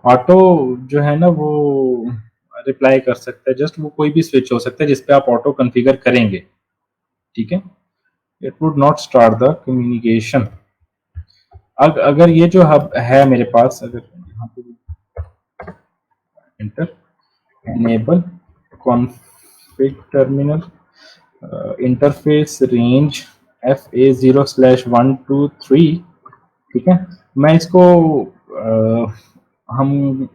Auto जो है ना वो रिप्लाई कर सकता है, जस्ट वो कोई भी स्विच हो सकता है जिस पे आप ऑटो कॉन्फ़िगर करेंगे, ठीक है? It would not start the communication. अगर ये जो हब है मेरे पास, अगर यहाँ पे enter enable config terminal interface range FA0/123, ठीक है। मैं इसको हम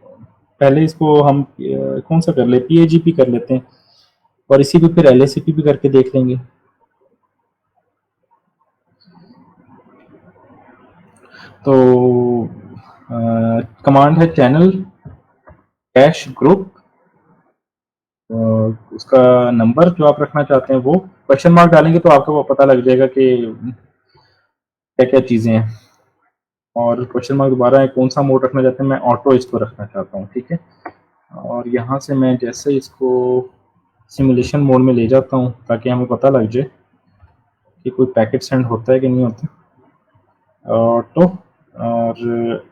पहले इसको हम कौन सा कर ले, PAGP कर लेते हैं और इसी पे फिर LACP भी करके देख लेंगे। तो कमांड है चैनल कैश ग्रुप, उसका नंबर जो आप रखना चाहते हैं वो क्वेश्चन मार्क डालेंगे तो आपको वो पता लग जाएगा कि क्या क्या चीज़ें हैं। और क्वेश्चन मार्क दोबारा है, कौन सा मोड रखना चाहते हैं, मैं ऑटो इसको रखना चाहता हूँ, ठीक है। और यहाँ से मैं जैसे इसको सिमुलेशन मोड में ले जाता हूँ ताकि हमें पता लग जाए कि कोई पैकेट सेंड होता है कि नहीं होता। ऑटो और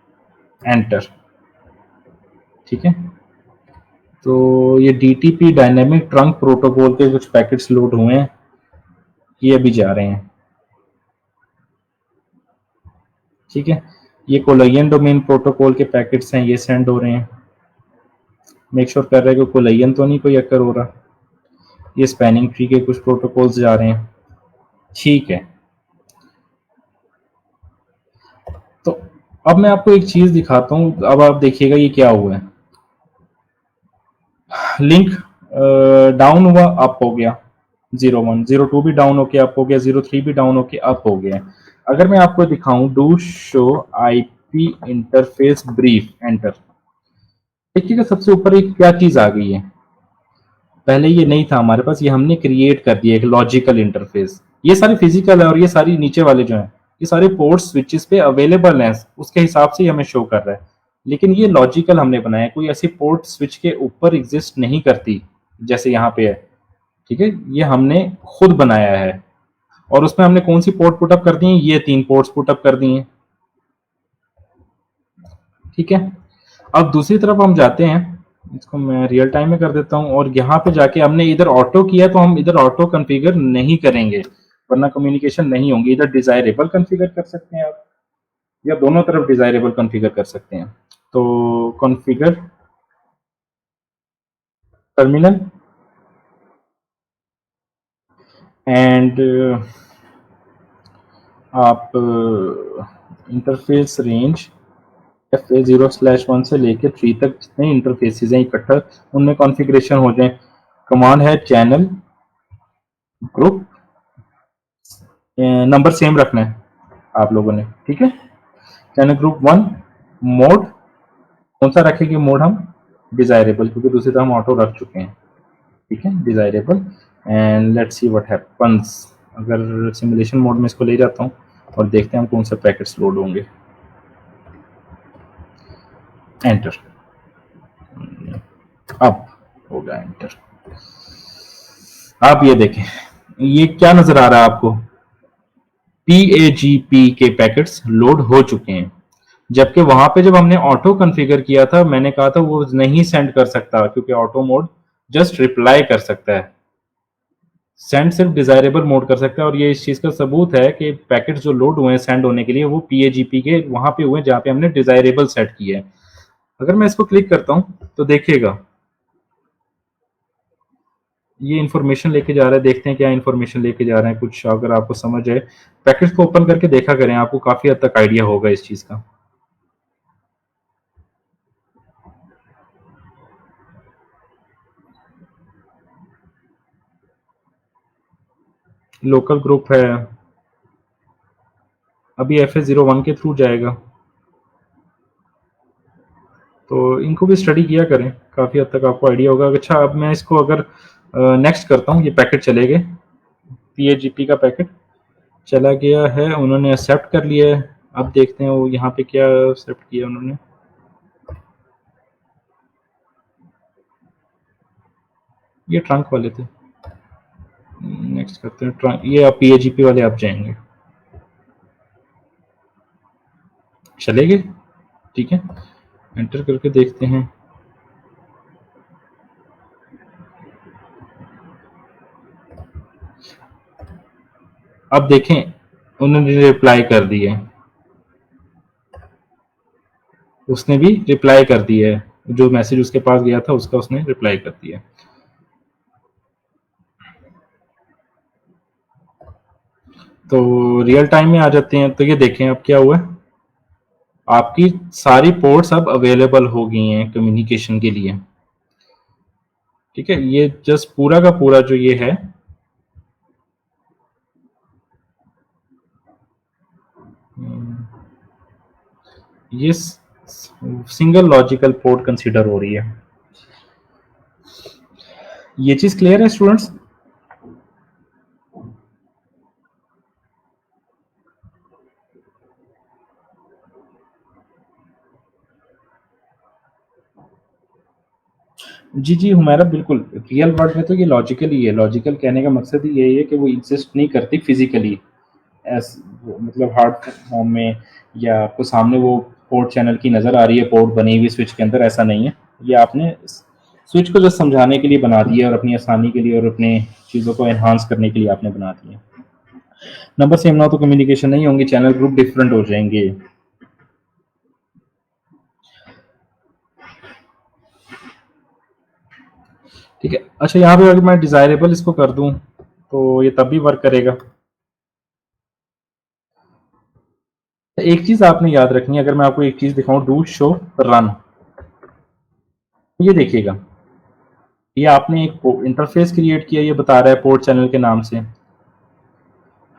एंटर, ठीक है। तो ये DTP डायनेमिक ट्रंक प्रोटोकॉल के कुछ पैकेट्स लोड हुए हैं, ये अभी जा रहे हैं, ठीक है। ये कोलैयन डोमेन प्रोटोकॉल के पैकेट्स हैं, ये सेंड हो रहे हैं। मेक श्योर कर रहे हैं कि कोलैयन तो नहीं कोई अकर हो रहा। ये स्पैनिंग ट्री के कुछ प्रोटोकॉल्स जा रहे हैं, ठीक है। तो अब मैं आपको एक चीज दिखाता हूँ, अब आप देखिएगा ये क्या हुआ है। लिंक डाउन हुआ, अप हो गया, 01 02 भी डाउन होके अप हो गया, 03 भी डाउन होके अप हो गया। अगर मैं आपको दिखाऊं do show IP interface brief, enter, देखिएगा सबसे ऊपर एक क्या चीज आ गई है। पहले ये नहीं था हमारे पास, ये हमने क्रिएट कर दिया एक लॉजिकल इंटरफेस। ये सारी फिजिकल है और ये सारी नीचे वाले जो हैं ये सारे पोर्ट स्विचेस पे अवेलेबल हैं, उसके हिसाब से ही हमें शो कर रहा है। लेकिन ये लॉजिकल हमने बनाया, कोई ऐसी पोर्ट स्विच के ऊपर एग्जिस्ट नहीं करती जैसे यहाँ पे है, ठीक है। ये हमने खुद बनाया है और उसमें हमने कौन सी पोर्ट पुटअप कर दी है, ये 3 पोर्ट्स पुटअप कर दी हैं, ठीक है। अब दूसरी तरफ हम जाते हैं, इसको मैं रियल टाइम में कर देता हूं और यहाँ पे जाके हमने इधर ऑटो किया तो हम इधर ऑटो कॉन्फ़िगर नहीं करेंगे वरना कम्युनिकेशन नहीं होंगी। इधर डिजायरेबल कॉन्फ़िगर कर सकते हैं आप, या दोनों तरफ डिजायरेबल कॉन्फ़िगर कर सकते हैं। तो कॉन्फ़िगर टर्मिनल एंड आप इंटरफेस रेंज FA0/1 से लेके 3 तक जितने इंटरफेसेस हैं इकट्ठा उनमें कॉन्फ़िगरेशन हो जाए। कमांड है चैनल ग्रुप, नंबर सेम रखना है आप लोगों ने, ठीक है। चैनल ग्रुप 1, मोड कौन सा रखेंगे, मोड हम डिजायरेबल, क्योंकि दूसरी तरह हम ऑटो रख चुके हैं, ठीक है, desirable. And let's see what happens. अगर सिमुलेशन मोड में इसको ले जाता हूँ और देखते हैं हम कौन से पैकेट्स लोड होंगे। एंटर, अब होगा एंटर। आप ये देखें, ये क्या नजर आ रहा है आपको, PAGP के पैकेट्स लोड हो चुके हैं। जबकि वहां पे जब हमने ऑटो कॉन्फ़िगर किया था मैंने कहा था वो नहीं सेंड कर सकता क्योंकि ऑटो मोड जस्ट रिप्लाई कर सकता है, सेंड सिर्फ डिजायरेबल मोड कर सकता है। और ये इस चीज का सबूत है कि पैकेट्स जो लोड हुए हैं सेंड होने के लिए वो PAGP के वहां पे हुए जहां पे हमने डिजायरेबल सेट किया है। अगर मैं इसको क्लिक करता हूं तो देखिएगा ये इन्फॉर्मेशन लेके जा रहा है, देखते हैं क्या इन्फॉर्मेशन लेके जा रहे हैं। कुछ अगर आपको समझ है, पैकेट्स को ओपन करके देखा करें, आपको काफी हद तक आइडिया होगा इस चीज का। लोकल ग्रुप है, अभी FA01 के थ्रू जाएगा, तो इनको भी स्टडी किया करें, काफ़ी हद तक आपको आइडिया होगा। अच्छा अब मैं इसको अगर नेक्स्ट करता हूँ, ये पैकेट चले गए, PAGP का पैकेट चला गया है, उन्होंने एक्सेप्ट कर लिया है। अब देखते हैं वो यहाँ पे क्या एक्सेप्ट किया उन्होंने। ये ट्रंक वाले थे, नेक्स्ट करते हैं ट्रंक, ये अब PAGP वाले आप जाएंगे, चले गए, ठीक है। एंटर करके देखते हैं। अब देखें, उन्होंने रिप्लाई कर दी है, उसने भी रिप्लाई कर दिया है, जो मैसेज उसके पास गया था उसका उसने रिप्लाई कर दिया है। तो रियल टाइम में आ जाते हैं, तो ये देखें अब क्या हुआ है, आपकी सारी पोर्ट्स अब अवेलेबल हो गई हैं कम्युनिकेशन के लिए। ठीक है, ये जस्ट पूरा का पूरा जो ये है, ये सिंगल लॉजिकल पोर्ट कंसीडर हो रही है। ये चीज क्लियर है स्टूडेंट्स? जी जी हुमैरा, बिल्कुल रियल वर्ल्ड में तो ये लॉजिकल ही है। लॉजिकल कहने का मकसद ही यही है कि वो एग्जिस्ट नहीं करती फिजिकली, एस मतलब हार्ड फॉर्म में, या आपको सामने वो पोर्ट चैनल की नज़र आ रही है पोर्ट बनी हुई स्विच के अंदर, ऐसा नहीं है। ये आपने स्विच को जस्ट समझाने के लिए बना दिया और अपनी आसानी के लिए और अपने चीज़ों को एनहांस करने के लिए आपने बना दिया। नंबर सेम ना हो तो कम्युनिकेशन नहीं होंगी, चैनल ग्रुप डिफरेंट हो जाएंगे। ठीक है, अच्छा यहाँ पे अगर मैं डिजायरेबल इसको कर दूं तो ये तब भी वर्क करेगा। एक चीज आपने याद रखनी है, अगर मैं आपको एक चीज दिखाऊं, डू शो रन, ये देखिएगा, ये आपने एक इंटरफेस क्रिएट किया, ये बता रहा है पोर्ट चैनल के नाम से।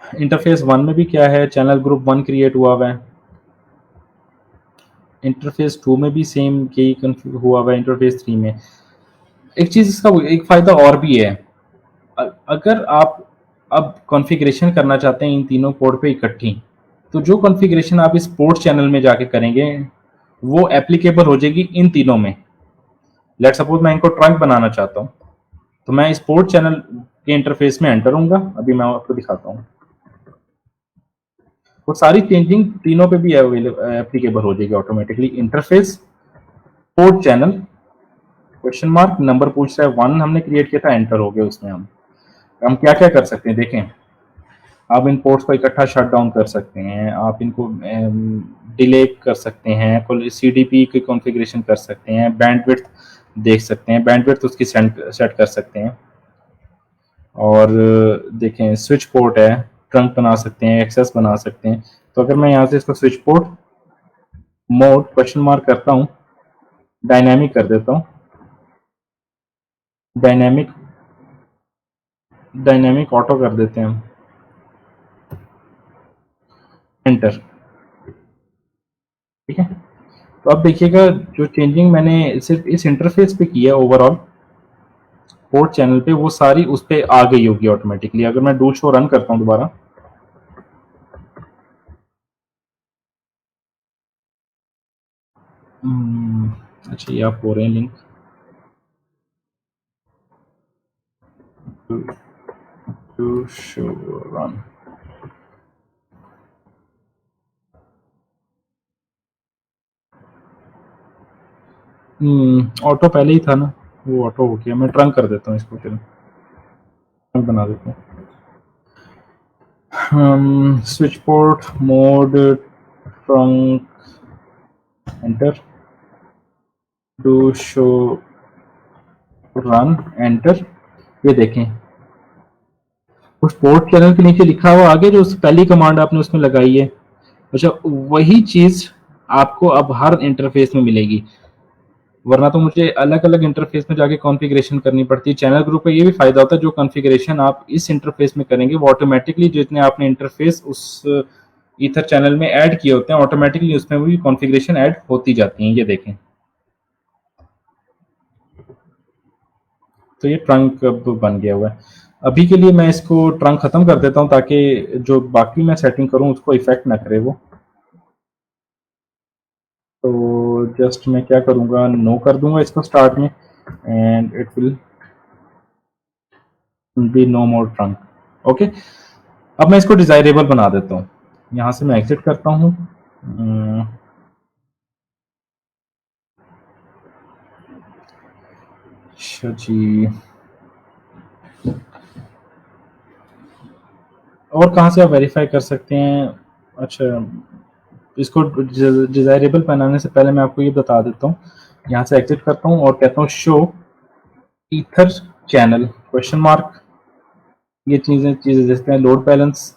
इंटरफेस वन में भी क्या है, चैनल ग्रुप वन क्रिएट हुआ हुआ है। इंटरफेस टू में भी सेम यही हुआ हुआ है, इंटरफेस थ्री में। एक चीज इसका एक फायदा और भी है, अगर आप अब कॉन्फ़िगरेशन करना चाहते हैं इन तीनों पोर्ट पे इकट्ठी, तो जो कॉन्फ़िगरेशन आप इस पोर्ट चैनल में जाके करेंगे वो एप्लीकेबल हो जाएगी इन तीनों में। लेट सपोज मैं इनको ट्रंक बनाना चाहता हूँ, तो मैं इस पोर्ट चैनल के इंटरफेस में एंटर होऊंगा, अभी मैं आपको दिखाता हूँ, वो सारी चेंजिंग तीनों पे भी एप्लीकेबल हो जाएगी automatically. Interface, port channel, question mark, number पूछ रहा है, वन हमने क्रिएट किया था, एंटर हो गया उसमें। हम क्या क्या कर सकते हैं देखें, आप इन पोर्ट्स को इकट्ठा शट डाउन कर सकते हैं, आप इनको डिले कर सकते हैं, सीडीपी की कॉन्फ़िगरेशन कर सकते हैं, बैंडविड्थ देख सकते हैं, बैंडविड्थ उसकी सेट कर सकते हैं, और देखें स्विच पोर्ट है, ट्रंक बना सकते हैं, एक्सेस बना सकते हैं। तो अगर मैं यहाँ से इसको switch port mode question mark करता हूँ, डायनामिक कर देता हूँ, डायनामिक डायनामिक ऑटो कर देते हैं हम, एंटर। ठीक है, तो अब देखिएगा जो चेंजिंग मैंने सिर्फ इस इंटरफेस पे की है ओवरऑल पोर्ट चैनल पे, वो सारी उस पे आ गई होगी ऑटोमेटिकली। अगर मैं डू शो रन करता हूँ दोबारा, अच्छा ये आप हो रहे हैं link, do show run, auto पहले ही था ना, वो ऑटो हो गया। मैं ट्रंक कर देता हूँ इसको, चलो ट्रंक बना देता हूँ। Switch port mode trunk, enter, do show run, enter. ये देखें उस पोर्ट चैनल के नीचे लिखा हुआ आगे जो उस पहली कमांड आपने उसमें लगाई है, अच्छा वही चीज आपको अब हर इंटरफेस में मिलेगी, वरना तो मुझे अलग अलग इंटरफेस में जाके कॉन्फ़िगरेशन करनी पड़ती है। चैनल ग्रुप का ये भी फायदा होता है, जो कॉन्फ़िगरेशन आप इस इंटरफेस में करेंगे वो ऑटोमेटिकली जितने आपने इंटरफेस उस ईथर चैनल में ऐड किए होते हैं ऑटोमेटिकली उसमें भी कॉन्फ़िगरेशन ऐड होती जाती हैं। ये देखें, तो ये ट्रंक अब बन गया हुआ है। अभी के लिए मैं इसको ट्रंक खत्म कर देता हूँ ताकि जो बाकी मैं सेटिंग करूँ उसको इफेक्ट ना करे वो। तो जस्ट मैं क्या करूँगा, नो कर दूंगा इसको स्टार्ट में, and it will be no more trunk. Okay, अब मैं इसको डिजायरेबल बना देता हूँ, यहाँ से मैं एग्जिट करता हूँ। अच्छा जी, और कहाँ से आप वेरीफाई कर सकते हैं? अच्छा, इसको डिजायरेबल बनाने से पहले मैं आपको ये बता देता हूँ। यहाँ से एग्जिट करता हूँ और कहता हूँ show ether channel question mark. ये चीज़ें चीज़ें देखते हैं। लोड बैलेंस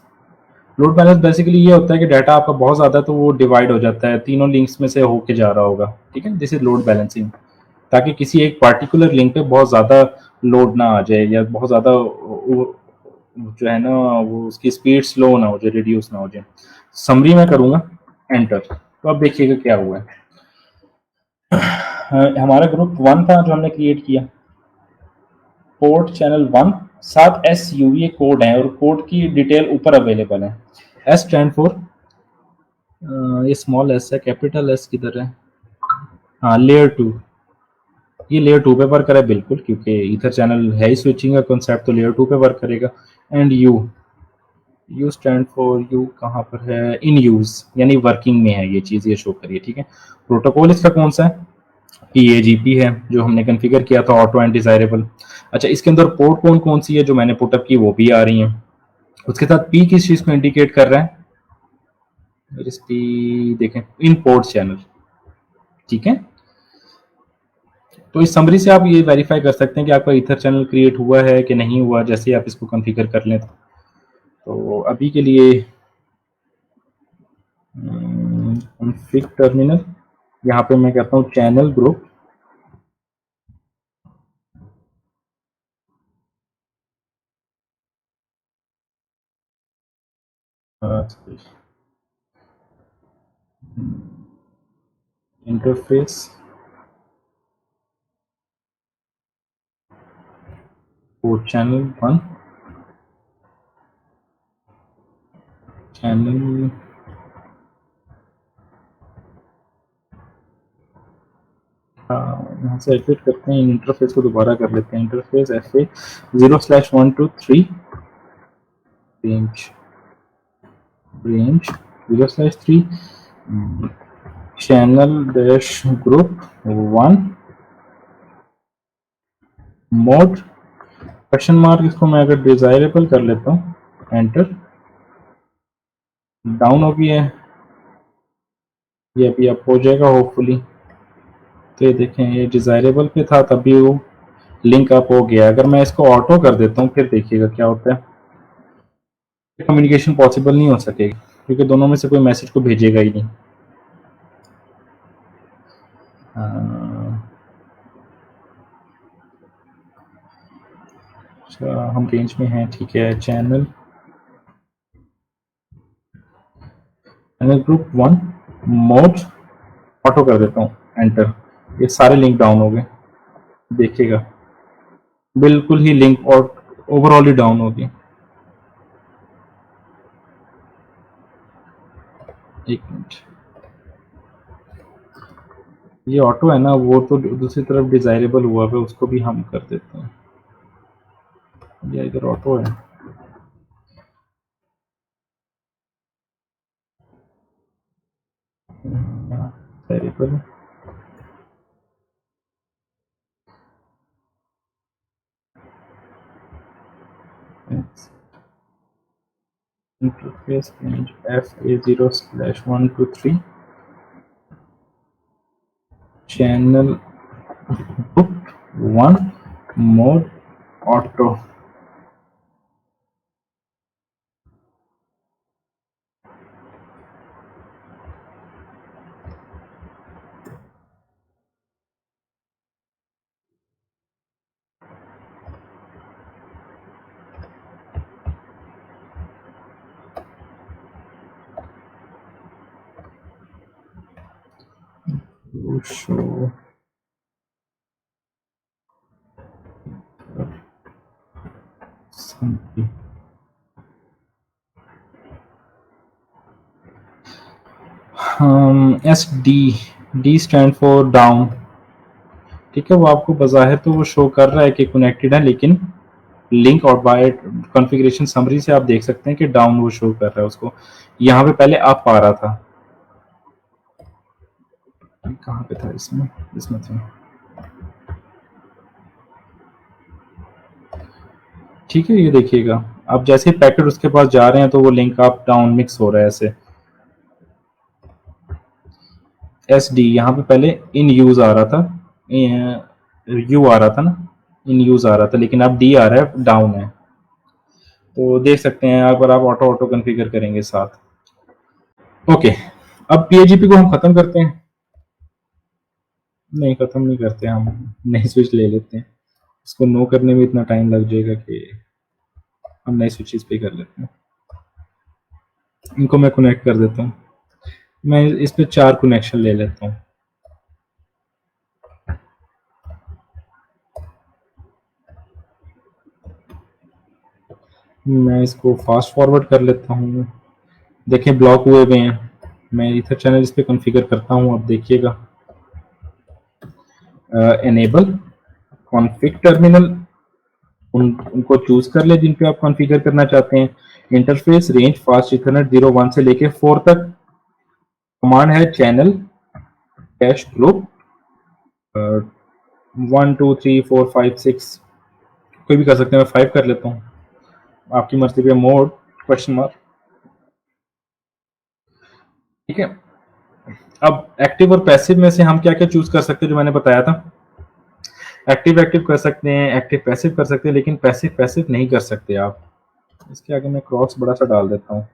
बेसिकली ये होता है कि डाटा आपका बहुत ज़्यादा है तो वो डिवाइड हो जाता है, तीनों लिंक्स में से होके जा रहा होगा, ठीक है, दिस इज लोड बैलेंसिंग, ताकि किसी एक पार्टिकुलर लिंक पे बहुत ज़्यादा लोड ना आ जाए या बहुत ज़्यादा जो है ना वो उसकी स्पीड स्लो ना हो जाए, रिड्यूस ना हो जाए। समरी में करूँगा एंटर, तो अब देखिएगा क्या हुआ है। हमारा ग्रुप 1 था जो हमने क्रिएट किया, पोर्ट चैनल 1, साथ एस यू ये कोड है और कोड की डिटेल ऊपर अवेलेबल है। एस स्टैंड फॉर, ये स्मॉल एस है, कैपिटल एस किधर है? हाँ, लेयर 2, ये लेयर 2 पे वर्क करे बिल्कुल, क्योंकि ईथर चैनल है ही स्विचिंग का कॉन्सेप्ट, तो लेयर 2 पे वर्क करेगा। And you, you stand for, you कहाँ पर है? इन यूज, यानी वर्किंग में है ये चीज़, ये शो करिए, ठीक है। प्रोटोकॉल इसका कौन सा है? PAGP है, जो हमने कॉन्फ़िगर किया था, ऑटो एंड डिजायरेबल। अच्छा, इसके अंदर पोर्ट कौन कौन सी है जो मैंने पुटअप की, वो भी आ रही हैं। उसके साथ पी किस चीज़ को इंडिकेट कर रहा है? पी देखें, इन पोर्ट चैनल, ठीक है। तो इस समरी से आप ये वेरीफाई कर सकते हैं कि आपका ईथर चैनल क्रिएट हुआ है कि नहीं हुआ, जैसे ही आप इसको कॉन्फ़िगर कर लें। तो अभी के लिए कॉन्फ़िग टर्मिनल, यहाँ पे मैं कहता हूँ channel group, interface port channel 1, channel यहाँ से एग्जिट करते हैं, इंटरफेस को दोबारा कर लेते हैं। Interface FA 0/1 to 3 range, range 0/3 channel dash group 1 mode question mark, इसको मैं अगर डिजायरेबल कर लेता हूँ, एंटर, डाउन हो गया है, ये अभी अप हो जाएगा होपफुली। तो ये देखें, ये डिजायरेबल पे था तभी वो लिंक अप हो गया। अगर मैं इसको ऑटो कर देता हूँ फिर देखिएगा क्या होता है। कम्युनिकेशन पॉसिबल नहीं हो सकेगी क्योंकि दोनों में से कोई मैसेज को भेजेगा ही नहीं। अच्छा, हम रेंज में हैं, ठीक है। Channel channel group 1 mode auto कर देता हूँ, एंटर, ये सारे लिंक डाउन हो गए, देखिएगा बिल्कुल ही लिंक और ओवरऑल ही डाउन हो गए। एक मिनट, ये ऑटो है ना, वो तो दूसरी तरफ डिजायरेबल हुआ है, उसको भी हम कर देते हैं। ये इधर ऑटो है, desirable, interface range FA 0/1 to 3 channel group 1 mode auto. show something, SD stand for down, ठीक है। वो आपको बज़ाहिर तो वो शो कर रहा है कि कनेक्टेड है, लेकिन लिंक और बाय कॉन्फ़िगरेशन समरी से आप देख सकते हैं कि डाउन वो शो कर रहा है उसको। यहाँ पे पहले अप आ रहा था, कहाँ पे था इसमें, इसमें था ठीक है, ये देखिएगा आप जैसे ही पैकेट उसके पास जा रहे हैं तो वो लिंक अप डाउन मिक्स हो रहा है ऐसे। एस डी यहाँ पे पहले इन यूज आ रहा था, यू आ रहा था ना, इन यूज आ रहा था, लेकिन अब डी आ रहा है, डाउन है। तो देख सकते हैं अगर आप ऑटो ऑटो कॉन्फ़िगर करेंगे साथ। ओके, अब पीएजीपी को हम खत्म करते हैं। नहीं, खत्म नहीं करते, हम नई स्विच ले लेते हैं। इसको नो करने में इतना टाइम लग जाएगा कि हम नई स्विचेस पे कर लेते हैं। इनको मैं कनेक्ट कर देता हूँ। मैं इस पे 4 कनेक्शन ले लेता हूँ। मैं इसको फास्ट फॉरवर्ड कर लेता हूँ। देखिए ब्लॉक हुए हुए हैं। मैं ईथर चैनल इस पे कॉन्फ़िगर करता हूँ, अब देखिएगा। एनेबल कॉन्फ़िग टर्मिनल, उनको चूज कर ले जिन पे आप कॉन्फ़िगर करना चाहते हैं। इंटरफेस रेंज फास्ट इथरनेट 01 से लेके 4 तक। कमांड है चैनल डैश ग्रुप 1 2 3 4 5 6, कोई भी कर सकते हैं, मैं 5 कर लेता हूँ, आपकी मर्जी पे। मोड क्वेश्चन मार्क, ठीक है। अब एक्टिव और पैसिव में से हम क्या क्या चूज कर सकते हैं, जो मैंने बताया था। एक्टिव एक्टिव कर सकते हैं, एक्टिव पैसिव कर सकते हैं, लेकिन पैसिव पैसिव नहीं कर सकते आप। इसके आगे मैं क्रॉस बड़ा सा डाल देता हूँ,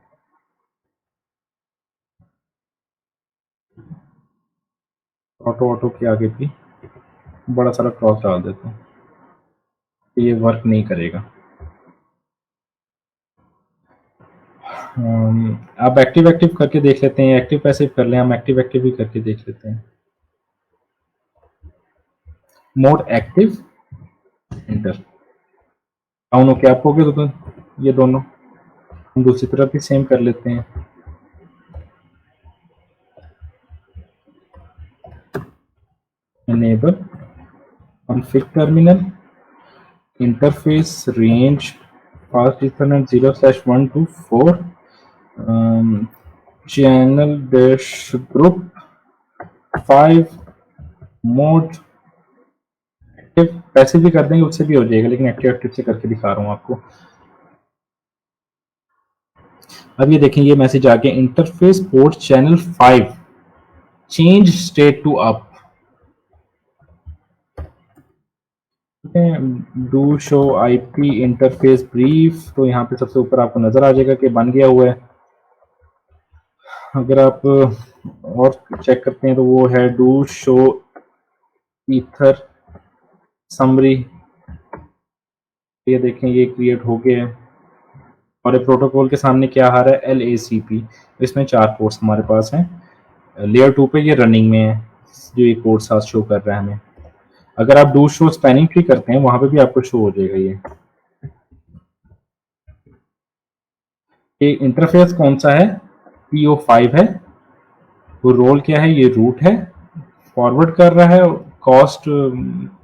ऑटो ऑटो के आगे भी बड़ा सारा क्रॉस डाल देता हूँ, ये वर्क नहीं करेगा। आप एक्टिव एक्टिव करके देख लेते हैं, एक्टिव पैसिव कर लें, हम एक्टिव एक्टिव भी करके देख लेते हैं। Mode active inter, down okay आप हो गए तो ये दोनों। हम दूसरी तरफ भी सेम कर लेते हैं। enable config terminal interface range fast ethernet 0/1 to 4 channel dash group 5 mode active passive भी कर देंगे, उससे भी हो जाएगा, लेकिन एक्टिव एक्टिव से करके दिखा रहा हूँ आपको। अब ये देखें, ये मैसेज आ गया, interface port channel 5 change state to up. Do show IP interface brief, तो यहाँ पे सबसे ऊपर आपको नजर आ जाएगा कि बन गया हुआ है। अगर आप और चेक करते हैं तो वो है डू शो ईथर समरी, ये देखें ये क्रिएट हो गया है। और ये प्रोटोकॉल के सामने क्या आ रहा है, LACP। इसमें 4 पोर्ट्स हमारे पास हैं। लेयर 2 पे ये रनिंग में है, जो ये कोड साथ शो कर रहा है हमें। अगर आप डू शो स्पैनिंग ट्री करते हैं, वहां पे भी आपको शो हो जाएगा ये इंटरफेस कौन सा है, PO5 है। वो रोल क्या है, ये रूट है, फॉरवर्ड कर रहा है। कॉस्ट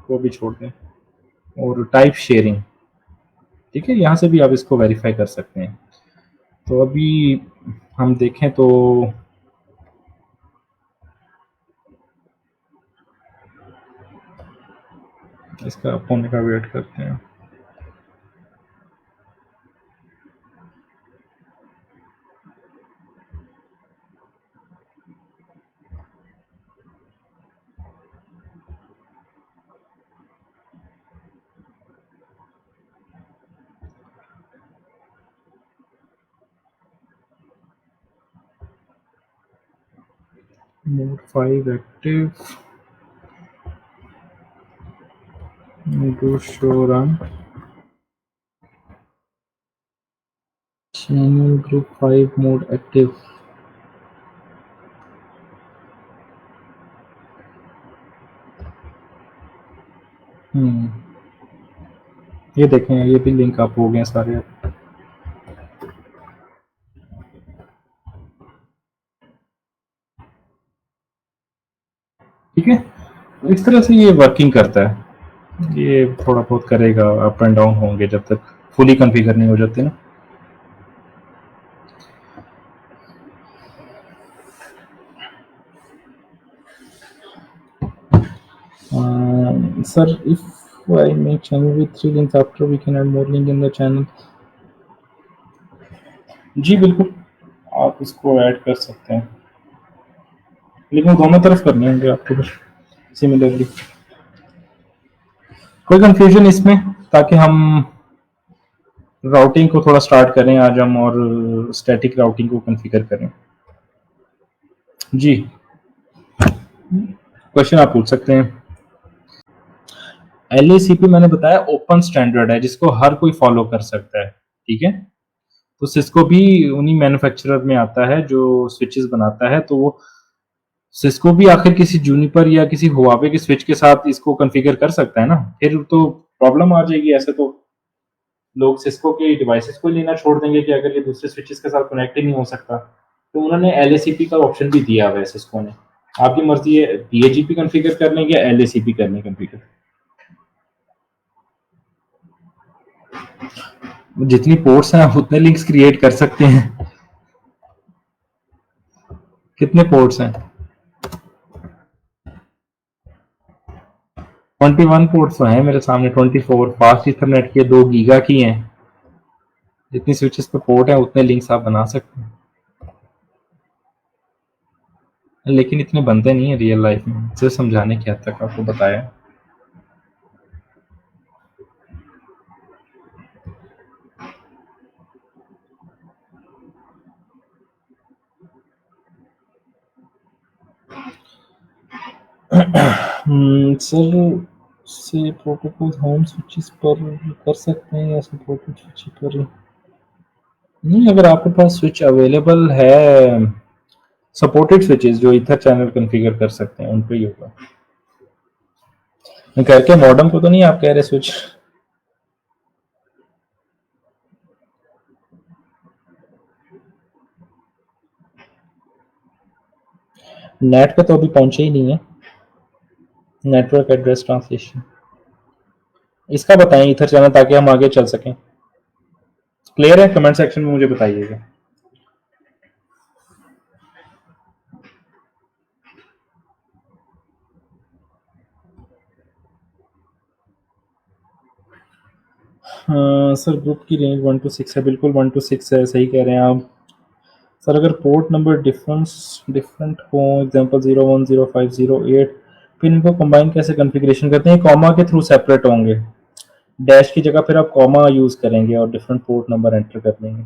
को भी छोड़ दें, और टाइप शेयरिंग, ठीक है। यहाँ से भी आप इसको वेरीफाई कर सकते हैं। तो अभी हम देखें तो इसका होने का वेट करते हैं। Mode 5 active, do show run channel group 5 mode active. ये देखें, ये भी लिंक अप हो गए सारे। ठीक है, तो इस तरह से ये वर्किंग करता है। ये थोड़ा बहुत करेगा, अप एंड डाउन होंगे जब तक फुली कॉन्फ़िगर नहीं हो जाते ना। Sir if Cisco I make channel with 3 links after we can add more link in the channel. जी बिल्कुल, आप इसको ऐड कर सकते हैं, लेकिन वो दोनों तरफ करने होंगे आपको फिर सिमिलरली। कोई कंफ्यूजन इसमें, ताकि हम राउटिंग को थोड़ा स्टार्ट करें आज हम, और स्टैटिक राउटिंग को कॉन्फ़िगर करें। जी, क्वेश्चन आप पूछ सकते हैं। LACP मैंने बताया ओपन स्टैंडर्ड है, जिसको हर कोई फॉलो कर सकता है, ठीक है। तो सिस्को भी उन्हीं मैन्युफैक्चरर में आता है जो स्विचेस बनाता है, तो वो सिस्को भी आखिर किसी जूनिपर या किसी हुआवे के स्विच के साथ इसको कॉन्फ़िगर कर सकता है ना, फिर तो प्रॉब्लम आ जाएगी। ऐसे तो लोग सिस्को के डिवाइसेस को लेना छोड़ देंगे कि अगर ये दूसरे स्विचेस के साथ कनेक्ट ही नहीं हो सकता। तो उन्होंने LACP का ऑप्शन भी दिया हुआ है सिस्को ने। आपकी मर्जी है BAGP कॉन्फ़िगर करने की या LACP करने कॉन्फ़िगर। जितनी पोर्ट्स हैं आप उतने लिंक्स क्रिएट कर सकते हैं। कितने पोर्ट्स हैं? 21 पोर्ट्स तो हैं मेरे सामने, 24 फास्ट इथरनेट के 2 गीगा की हैं। जितनी स्विचेस पे पोर्ट है उतने लिंक्स आप बना सकते हैं, लेकिन इतने बनते नहीं है रियल लाइफ में। सिर्फ समझाने की हद तक आपको बताया। सर से प्रोटोकॉल होम स्विचेस पर कर सकते हैं या सपोर्टेड स्विच पर? नहीं, अगर आपके पास स्विच अवेलेबल है, सपोर्टेड स्विचेस जो ईथर चैनल कॉन्फ़िगर कर सकते हैं, उन पे ही होगा। करके मॉडेम को तो नहीं आप कह रहे स्विच? नेट पे तो अभी पहुंचे ही नहीं है। नेटवर्क एड्रेस ट्रांसलेशन इसका बताएं ईथर चैनल, ताकि हम आगे चल सकें। क्लियर है? कमेंट सेक्शन में मुझे बताइएगा। सर ग्रुप की रेंज 1 to 6 है, बिल्कुल 1 to 6 है, सही कह रहे हैं आप। सर अगर पोर्ट नंबर डिफरेंट हो, एग्जांपल 01 05 08, फिर इनको कंबाइन कैसे कॉन्फ़िगरेशन करते हैं? कॉमा के थ्रू सेपरेट होंगे, डैश की जगह फिर आप कॉमा यूज करेंगे और डिफरेंट पोर्ट नंबर एंटर कर लेंगे।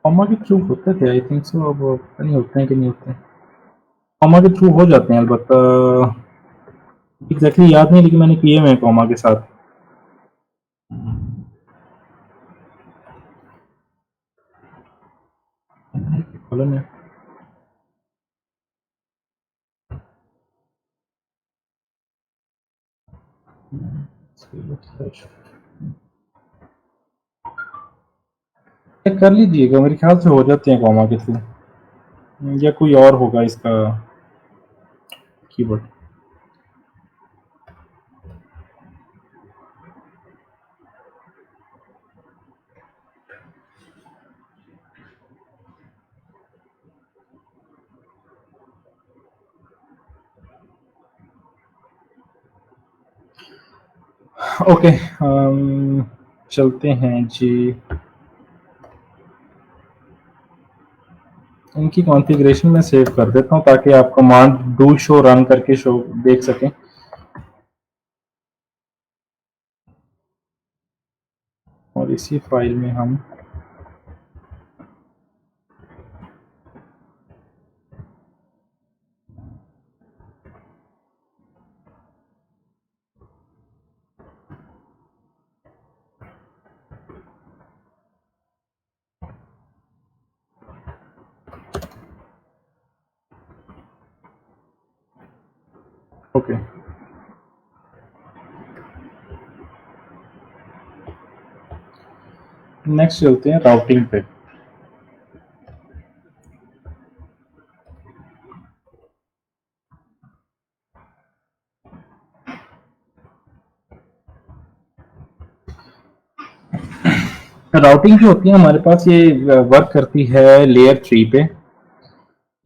कॉमा के थ्रू होते थे आई थिंक सो, अब पता नहीं होते हैं कि नहीं होते हैं। कॉमा के थ्रू हो जाते हैं, अलबत्ता एग्जैक्टली याद नहीं, लेकिन मैंने किए हुए हैं कॉमा के साथ। कॉलम है। चेक कर लीजिएगा, मेरे ख्याल से हो जाते हैं कॉमा के थ्रू, या कोई और होगा इसका कीवर्ड। ओके, चलते हैं जी। इनकी कॉन्फ़िगरेशन मैं सेव कर देता हूँ, ताकि आप कमांड डू शो रन करके शो देख सकें। और इसी फाइल में हम ओके नेक्स्ट चलते हैं राउटिंग पे। राउटिंग जो होती है हमारे पास ये वर्क करती है लेयर 3 पे।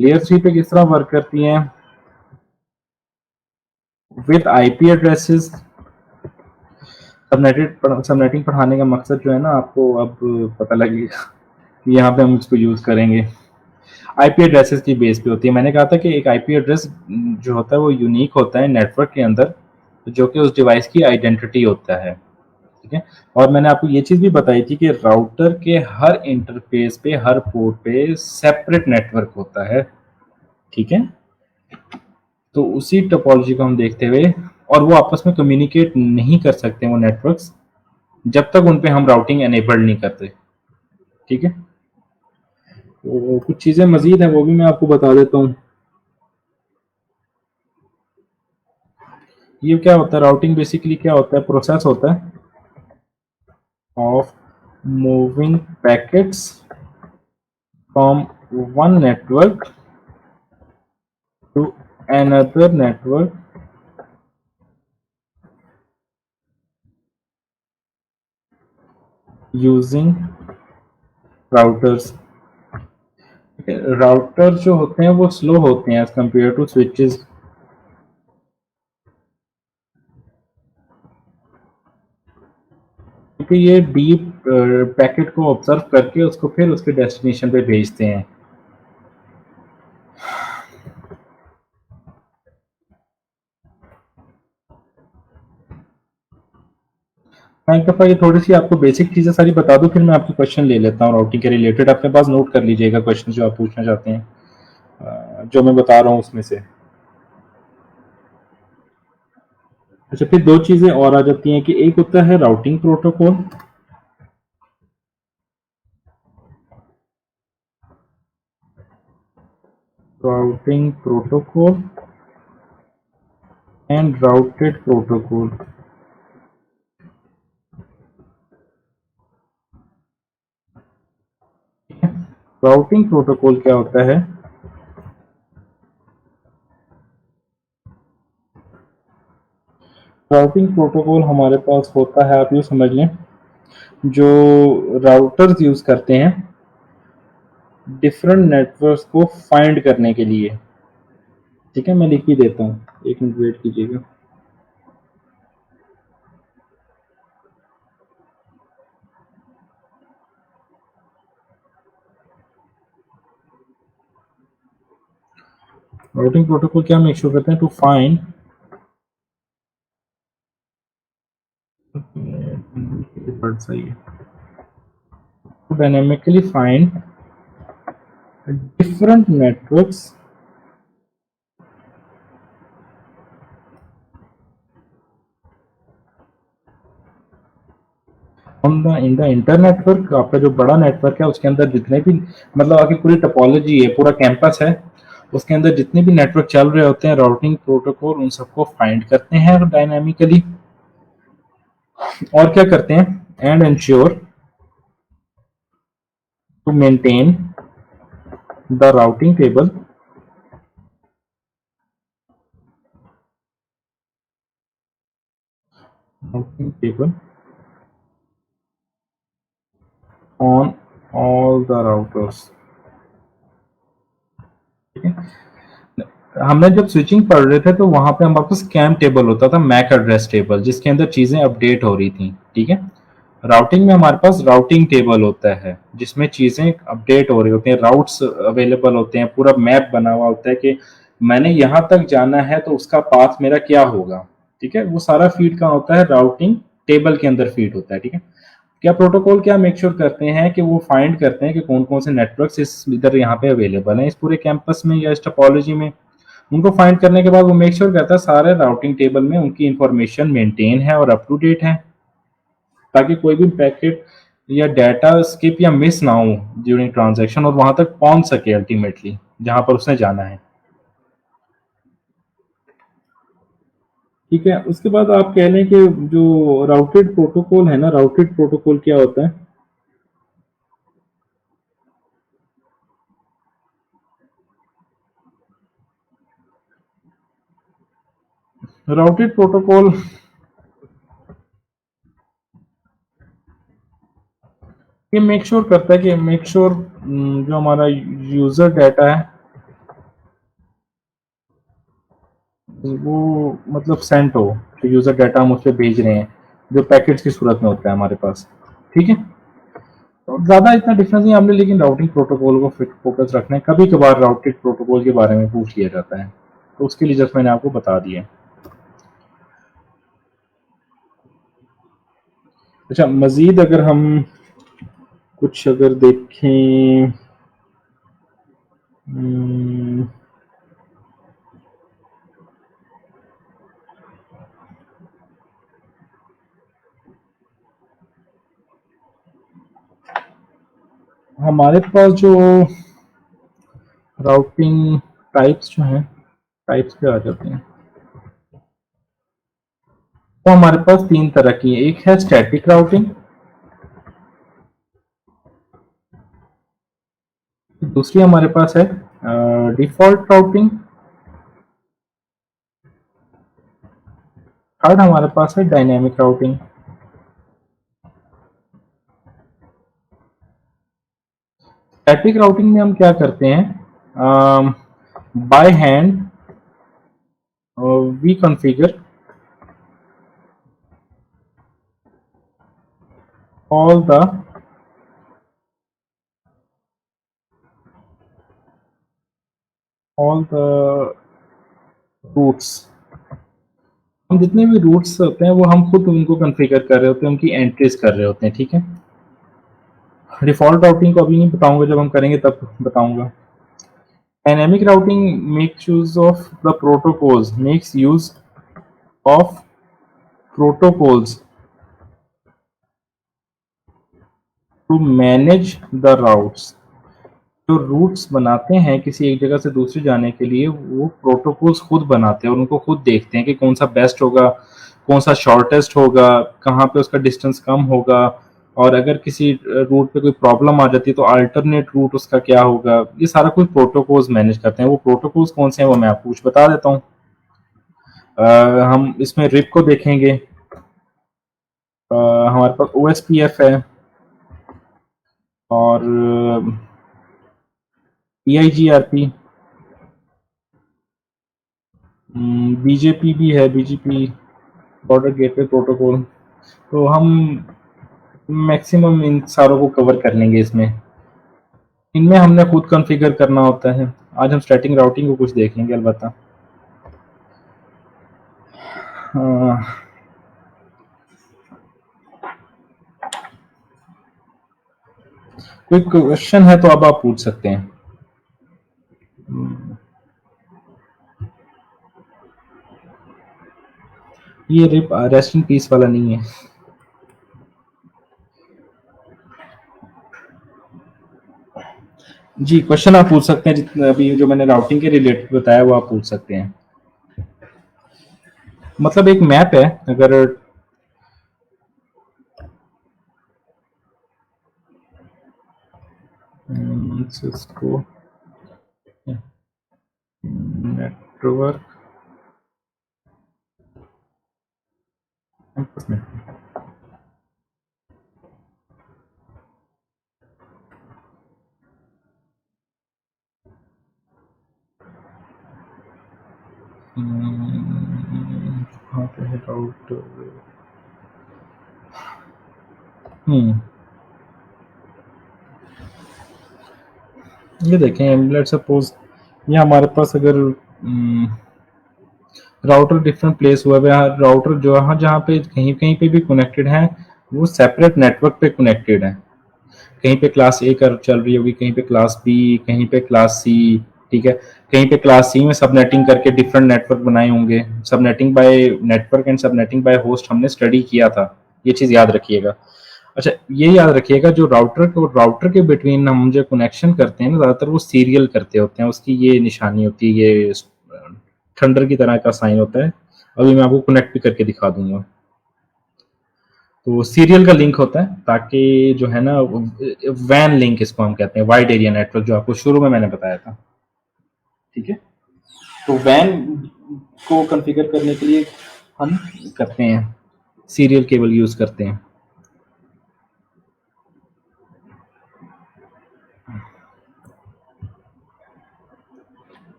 लेयर 3 पे किस तरह वर्क करती है? With IP addresses. सबनेटिंग पढ़ाने का मकसद जो है ना, आपको अब पता लगेगा कि यहाँ पे हम इसको यूज करेंगे। आईपी एड्रेसेस की बेस पे होती है। मैंने कहा था कि एक आईपी एड्रेस जो होता है वो यूनिक होता है नेटवर्क के अंदर, जो कि उस डिवाइस की आइडेंटिटी होता है। ठीक है। और मैंने आपको ये चीज़ भी बताई थी कि राउटर के हर इंटरफेस पे, हर पोर्ट पे सेपरेट नेटवर्क होता है। ठीक है। तो उसी टोपोलॉजी को हम देखते हुए, और वो आपस में कम्युनिकेट नहीं कर सकते वो नेटवर्क्स जब तक उन पे हम राउटिंग एनेबल्ड नहीं करते। ठीक है। तो कुछ चीज़ें मजीद हैं, वो भी मैं आपको बता देता हूँ। ये क्या होता है? राउटिंग बेसिकली क्या होता है? प्रोसेस होता है of moving packets from one network to another network using routers। Router जो होते हैं वो स्लो होते हैं एज कंपेयर टू स्विचेस, क्योंकि ये डीप पैकेट को ऑब्जर्व करके उसको फिर उसके डेस्टिनेशन पे भेजते हैं। मैं एक दफ़ा ये थोड़ी सी आपको बेसिक चीज़ें सारी बता दूं, फिर मैं आपके क्वेश्चन ले लेता हूँ राउटिंग के रिलेटेड। अपने पास नोट कर लीजिएगा क्वेश्चन जो आप पूछना चाहते हैं, जो मैं बता रहा हूँ उसमें से। अच्छा, फिर दो चीज़ें और आ जाती हैं कि एक होता है routing protocol, routing protocol and routed protocol. Routing protocol क्या होता है? राउटिंग प्रोटोकॉल हमारे पास होता है, आप यूँ समझ लें, जो राउटर्स यूज़ करते हैं डिफरेंट नेटवर्क्स को फाइंड करने के लिए। ठीक है, मैं लिख भी देता हूँ, एक मिनट वेट कीजिएगा। राउटिंग प्रोटोकॉल क्या मेक श्योर करते हैं? टू फाइंड वर्ड सही है, to dynamically find different networks on the in the internetwork. आपका जो बड़ा नेटवर्क है उसके अंदर जितने भी, मतलब आपकी पूरी टोपोलॉजी है, पूरा कैंपस है, उसके अंदर जितने भी नेटवर्क चल रहे होते हैं, राउटिंग प्रोटोकॉल उन सबको फाइंड करते हैं डायनामिकली। और क्या करते हैं? And ensure to maintain the routing table on all the routers. ठीक है। हमने जब स्विचिंग पढ़ रहे थे तो वहां पे हमारे पास कैम टेबल होता था, मैक एड्रेस टेबल, जिसके अंदर चीजें अपडेट हो रही थी। ठीक है। राउटिंग में हमारे पास राउटिंग टेबल होता है जिसमें चीजें अपडेट हो रही होती हैं, राउट्स अवेलेबल होते हैं, पूरा मैप बना हुआ होता है कि मैंने यहाँ तक जाना है तो उसका पाथ मेरा क्या होगा। ठीक है। वो सारा फीड कहाँ होता है? राउटिंग टेबल के अंदर फीड होता है। ठीक है। क्या प्रोटोकॉल क्या मेक श्योर करते हैं कि वो फाइंड करते हैं कि कौन कौन से नेटवर्क्स इस इधर यहाँ पे अवेलेबल हैं इस पूरे कैंपस में या इस टोपोलॉजी में। उनको फाइंड करने के बाद वो मेक श्योर करता है सारे राउटिंग टेबल में उनकी इंफॉर्मेशन मेंटेन है और अप टू डेट है, ताकि कोई भी पैकेट या डाटा स्किप या मिस ना हो ड्यूरिंग ट्रांजैक्शन और वहां तक पहुंच सके अल्टीमेटली जहां पर उसने जाना है। ठीक है। उसके बाद आप कह लें कि जो राउटेड प्रोटोकॉल है ना, राउटेड प्रोटोकॉल क्या होता है? राउटेड प्रोटोकॉल ये मेक श्योर करता है कि मेक श्योर जो हमारा यूजर डाटा है वो मतलब सेंड हो, जो यूजर डाटा हम उससे भेज रहे हैं जो पैकेट्स की सूरत में होता है हमारे पास। ठीक है, तो ज़्यादा इतना डिफरेंस नहीं हमने, लेकिन राउटिंग प्रोटोकॉल को फोकस रखना है। कभी कभार राउटिंग प्रोटोकॉल के बारे में पूछ लिया जाता है, तो उसके लिए जस्ट मैंने आपको बता दिया। अच्छा, मजीद अगर हम कुछ अगर देखें, हम्म, हमारे पास जो राउटिंग टाइप्स जो हैं, टाइप्स पे आ जाते हैं, तो हमारे पास तीन तरह की है। एक है स्टैटिक राउटिंग, दूसरी हमारे पास है डिफॉल्ट राउटिंग, थर्ड हमारे पास है डायनेमिक राउटिंग। स्टैटिक राउटिंग में हम क्या करते हैं, by hand we configure all the routes, हम जितने भी रूट्स होते हैं वो हम खुद उनको कॉन्फ़िगर कर रहे होते हैं, उनकी एंट्रीज कर रहे होते हैं। ठीक है, डिफ़ॉल्ट राउटिंग को अभी नहीं बताऊंगा, जब हम करेंगे तब बताऊंगा। Dynamic routing makes use of the protocols, makes use of protocols to manage the routes. जो रूट्स बनाते हैं किसी एक जगह से दूसरी जाने के लिए, वो प्रोटोकॉल्स खुद बनाते हैं और उनको खुद देखते हैं कि कौन सा बेस्ट होगा, कौन सा शॉर्टेस्ट होगा, कहाँ पे उसका डिस्टेंस कम होगा, और अगर किसी रूट पे कोई प्रॉब्लम आ जाती है तो अल्टरनेट रूट उसका क्या होगा। ये सारा कुछ प्रोटोकॉल्स मैनेज करते हैं। वो प्रोटोकॉल्स कौन से हैं वो मैं आपको कुछ बता देता हूँ। हम इसमें रिप को देखेंगे, हमारे पास OSPF है, और PIGRP, BJP भी है, BGP बॉर्डर गेटवे प्रोटोकॉल। तो हम मैक्सिमम इन सारों को कवर कर लेंगे इसमें। इनमें हमने खुद कॉन्फ़िगर करना होता है। आज हम स्टैटिक राउटिंग को कुछ देखेंगे अलबत्ता। कोई क्वेश्चन है तो अब आप पूछ सकते हैं। ये रिप रेस्ट इन पीस वाला नहीं है। जी, क्वेश्चन आप पूछ सकते हैं, जितने अभी जो मैंने राउटिंग के रिलेटेड बताया वो आप पूछ सकते हैं। मतलब एक मैप है, अगर सिस्को नेटवर्क कहाँ पे है राउट। ये देखें, लेट्स सपोज ये हमारे पास अगर राउटर डिफरेंट प्लेस हुआ है, राउटर जो है जहाँ पे कहीं कहीं पे भी कनेक्टेड है वो सेपरेट नेटवर्क पे कनेक्टेड है। कहीं पे क्लास ए कर चल रही होगी, कहीं पे क्लास बी, कहीं पे क्लास सी। ठीक है, कहीं पे क्लास सी में सबनेटिंग करके डिफरेंट नेटवर्क बनाए होंगे। Subnetting by network and subnetting by host हमने स्टडी किया था, ये चीज़ याद रखिएगा। अच्छा, ये याद रखिएगा, जो राउटर के बिटवीन हम जो कनेक्शन करते हैं ना, ज़्यादातर वो सीरियल करते होते हैं। उसकी ये निशानी होती है, ये थंडर की तरह का साइन होता है। अभी मैं आपको कनेक्ट भी करके दिखा दूंगा। तो सीरियल का लिंक होता है, ताकि जो है ना वैन लिंक इसको हम कहते हैं, वाइड एरिया नेटवर्क, जो आपको शुरू में मैंने बताया था। ठीक है, तो वैन को कॉन्फ़िगर करने के लिए हम करते हैं सीरियल केबल यूज़ करते हैं।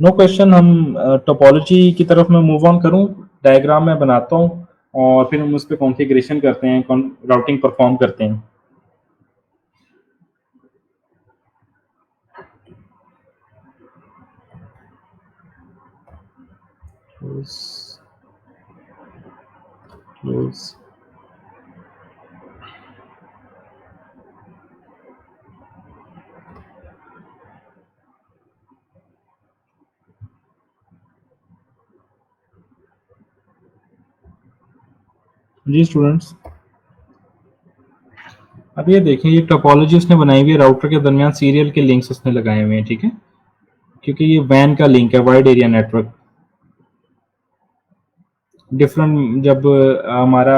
No question. हम टोपोलॉजी की तरफ मैं मूव ऑन करूं, डायग्राम में बनाता हूं और फिर हम उस पर कॉन्फ़िगरेशन करते हैं, राउटिंग परफॉर्म करते हैं। क्लोज। जी स्टूडेंट्स, अब ये देखिए, ये टोपोलॉजी उसने बनाई हुई है, राउटर के दरमियान सीरियल के लिंक्स उसने लगाए हुए हैं, ठीक है, क्योंकि ये वैन का लिंक है, वाइड एरिया नेटवर्क। डिफरेंट जब हमारा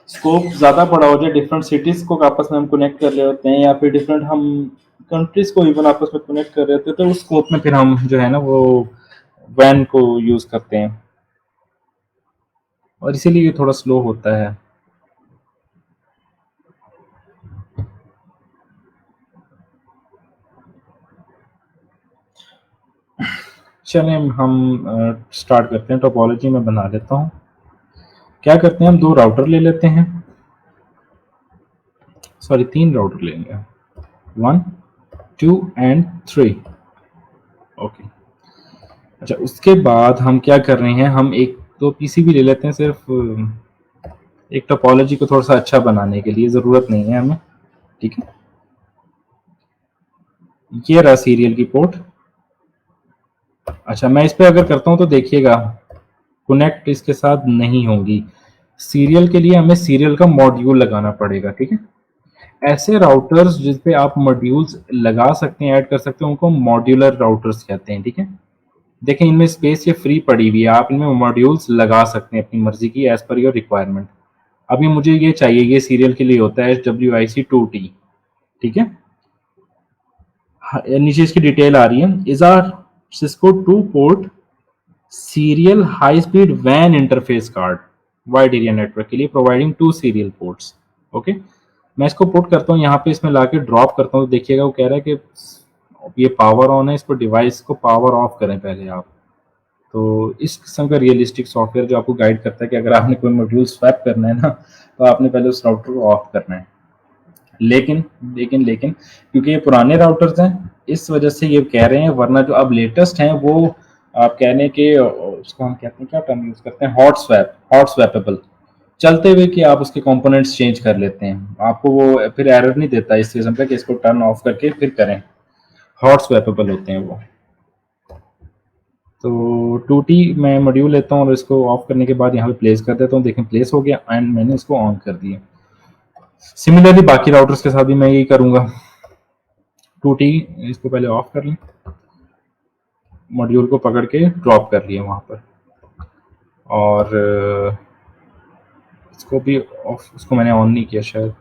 स्कोप ज़्यादा बड़ा हो जाए, डिफरेंट सिटीज़ को आपस में हम कनेक्ट कर रहे होते हैं, या फिर डिफरेंट हम कंट्रीज़ को इवन आपस में कनेक्ट कर रहे होते हैं, तो उस स्कोप में फिर हम जो है ना वो वैन को यूज़ करते हैं, और इसीलिए ये थोड़ा स्लो होता है। चलें हम स्टार्ट करते हैं। टोपोलॉजी में बना लेता हूँ। क्या करते हैं, हम 2 राउटर ले लेते हैं, सॉरी 3 राउटर लेंगे, 1 2 एंड 3। ओके, अच्छा उसके बाद हम क्या कर रहे हैं, हम एक तो पीसीबी ले लेते हैं, सिर्फ एक टोपोलॉजी को थोड़ा सा अच्छा बनाने के लिए, ज़रूरत नहीं है हमें, ठीक है। ये रहा सीरियल की पोर्ट। अच्छा, मैं इस पे अगर करता हूँ तो देखिएगा कनेक्ट इसके साथ नहीं होंगी। सीरियल के लिए हमें सीरियल का मॉड्यूल लगाना पड़ेगा, ठीक है। ऐसे राउटर्स जिस पे आप मॉड्यूल्स लगा सकते हैं, ऐड कर सकते हैं, उनको मॉड्यूलर राउटर्स कहते हैं, ठीक है। देखें, इनमें स्पेस ये फ्री पड़ी हुई है, आप इनमें मॉड्यूल्स लगा सकते हैं अपनी मर्जी की, एज पर योर रिक्वायरमेंट। अभी मुझे ये चाहिए, ये सीरियल के लिए होता है HWIC2T, ठीक है। नीचे इसकी डिटेल आ रही है, is our Cisco 2 port serial high speed वैन interface card wide area network के लिए, प्रोवाइडिंग 2 सीरियल पोर्ट्स। ओके, मैं इसको पुट करता हूँ यहाँ पे, इसमें लाके ड्रॉप करता हूँ, तो देखिएगा वो कह रहा है कि ये पावर ऑन है, इसको डिवाइस को पावर ऑफ करें पहले आप। तो इस किस्म का रियलिस्टिक सॉफ्टवेयर जो आपको गाइड करता है कि अगर आपने कोई मॉड्यूल स्वैप करना है ना, तो आपने पहले उस राउटर को ऑफ करना है। लेकिन लेकिन लेकिन क्योंकि ये पुराने राउटर्स हैं, इस वजह से ये कह रहे हैं, वरना जो अब लेटेस्ट हैं वो आप कह रहे हैं कि उसको हम कहते हैं, क्या टर्म यूज करते हैं, हॉट स्वैपेबल, चलते हुए कि आप उसके कंपोनेंट्स चेंज कर लेते हैं, आपको वो फिर एरर नहीं देता इस किस्म का कि इसको टर्न ऑफ करके फिर करें। हॉट स्वैपेबल होते हैं वो। तो 2T मैं मॉड्यूल लेता हूँ और इसको ऑफ करने के बाद यहाँ पे प्लेस कर देता हूँ, देखें प्लेस हो गया एंड मैंने इसको ऑन कर दिया। सिमिलरली बाकी राउटर्स के साथ भी मैं यही करूँगा। 2T इसको पहले ऑफ कर लें, मॉड्यूल को पकड़ के ड्रॉप कर लिया वहाँ पर, और इसको भी ऑफ, इसको मैंने ऑन नहीं किया शायद,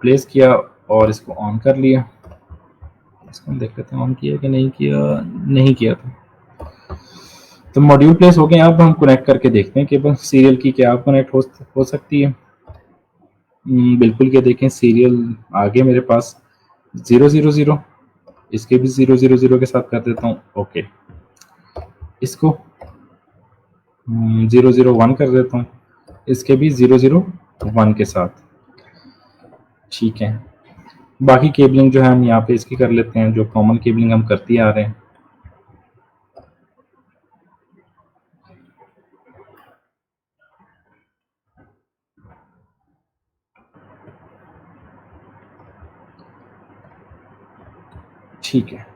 प्लेस किया और इसको ऑन कर लिया। इसको हम देख लेते हैं ऑन किया कि नहीं किया, नहीं किया था। तो मॉड्यूल प्लेस हो गए, अब हम कनेक्ट करके देखते हैं कि बस सीरियल की क्या कनेक्ट हो सकती है। बिल्कुल, क्या देखें, सीरियल आगे मेरे पास 000, इसके भी 000 के साथ कर देता हूँ। ओके, इसको 001 कर देता हूँ, इसके भी 001 के साथ, ठीक है। बाकी केबलिंग जो है हम यहाँ पे इसकी कर लेते हैं, जो कॉमन केबलिंग हम करते आ रहे हैं। ठीक है,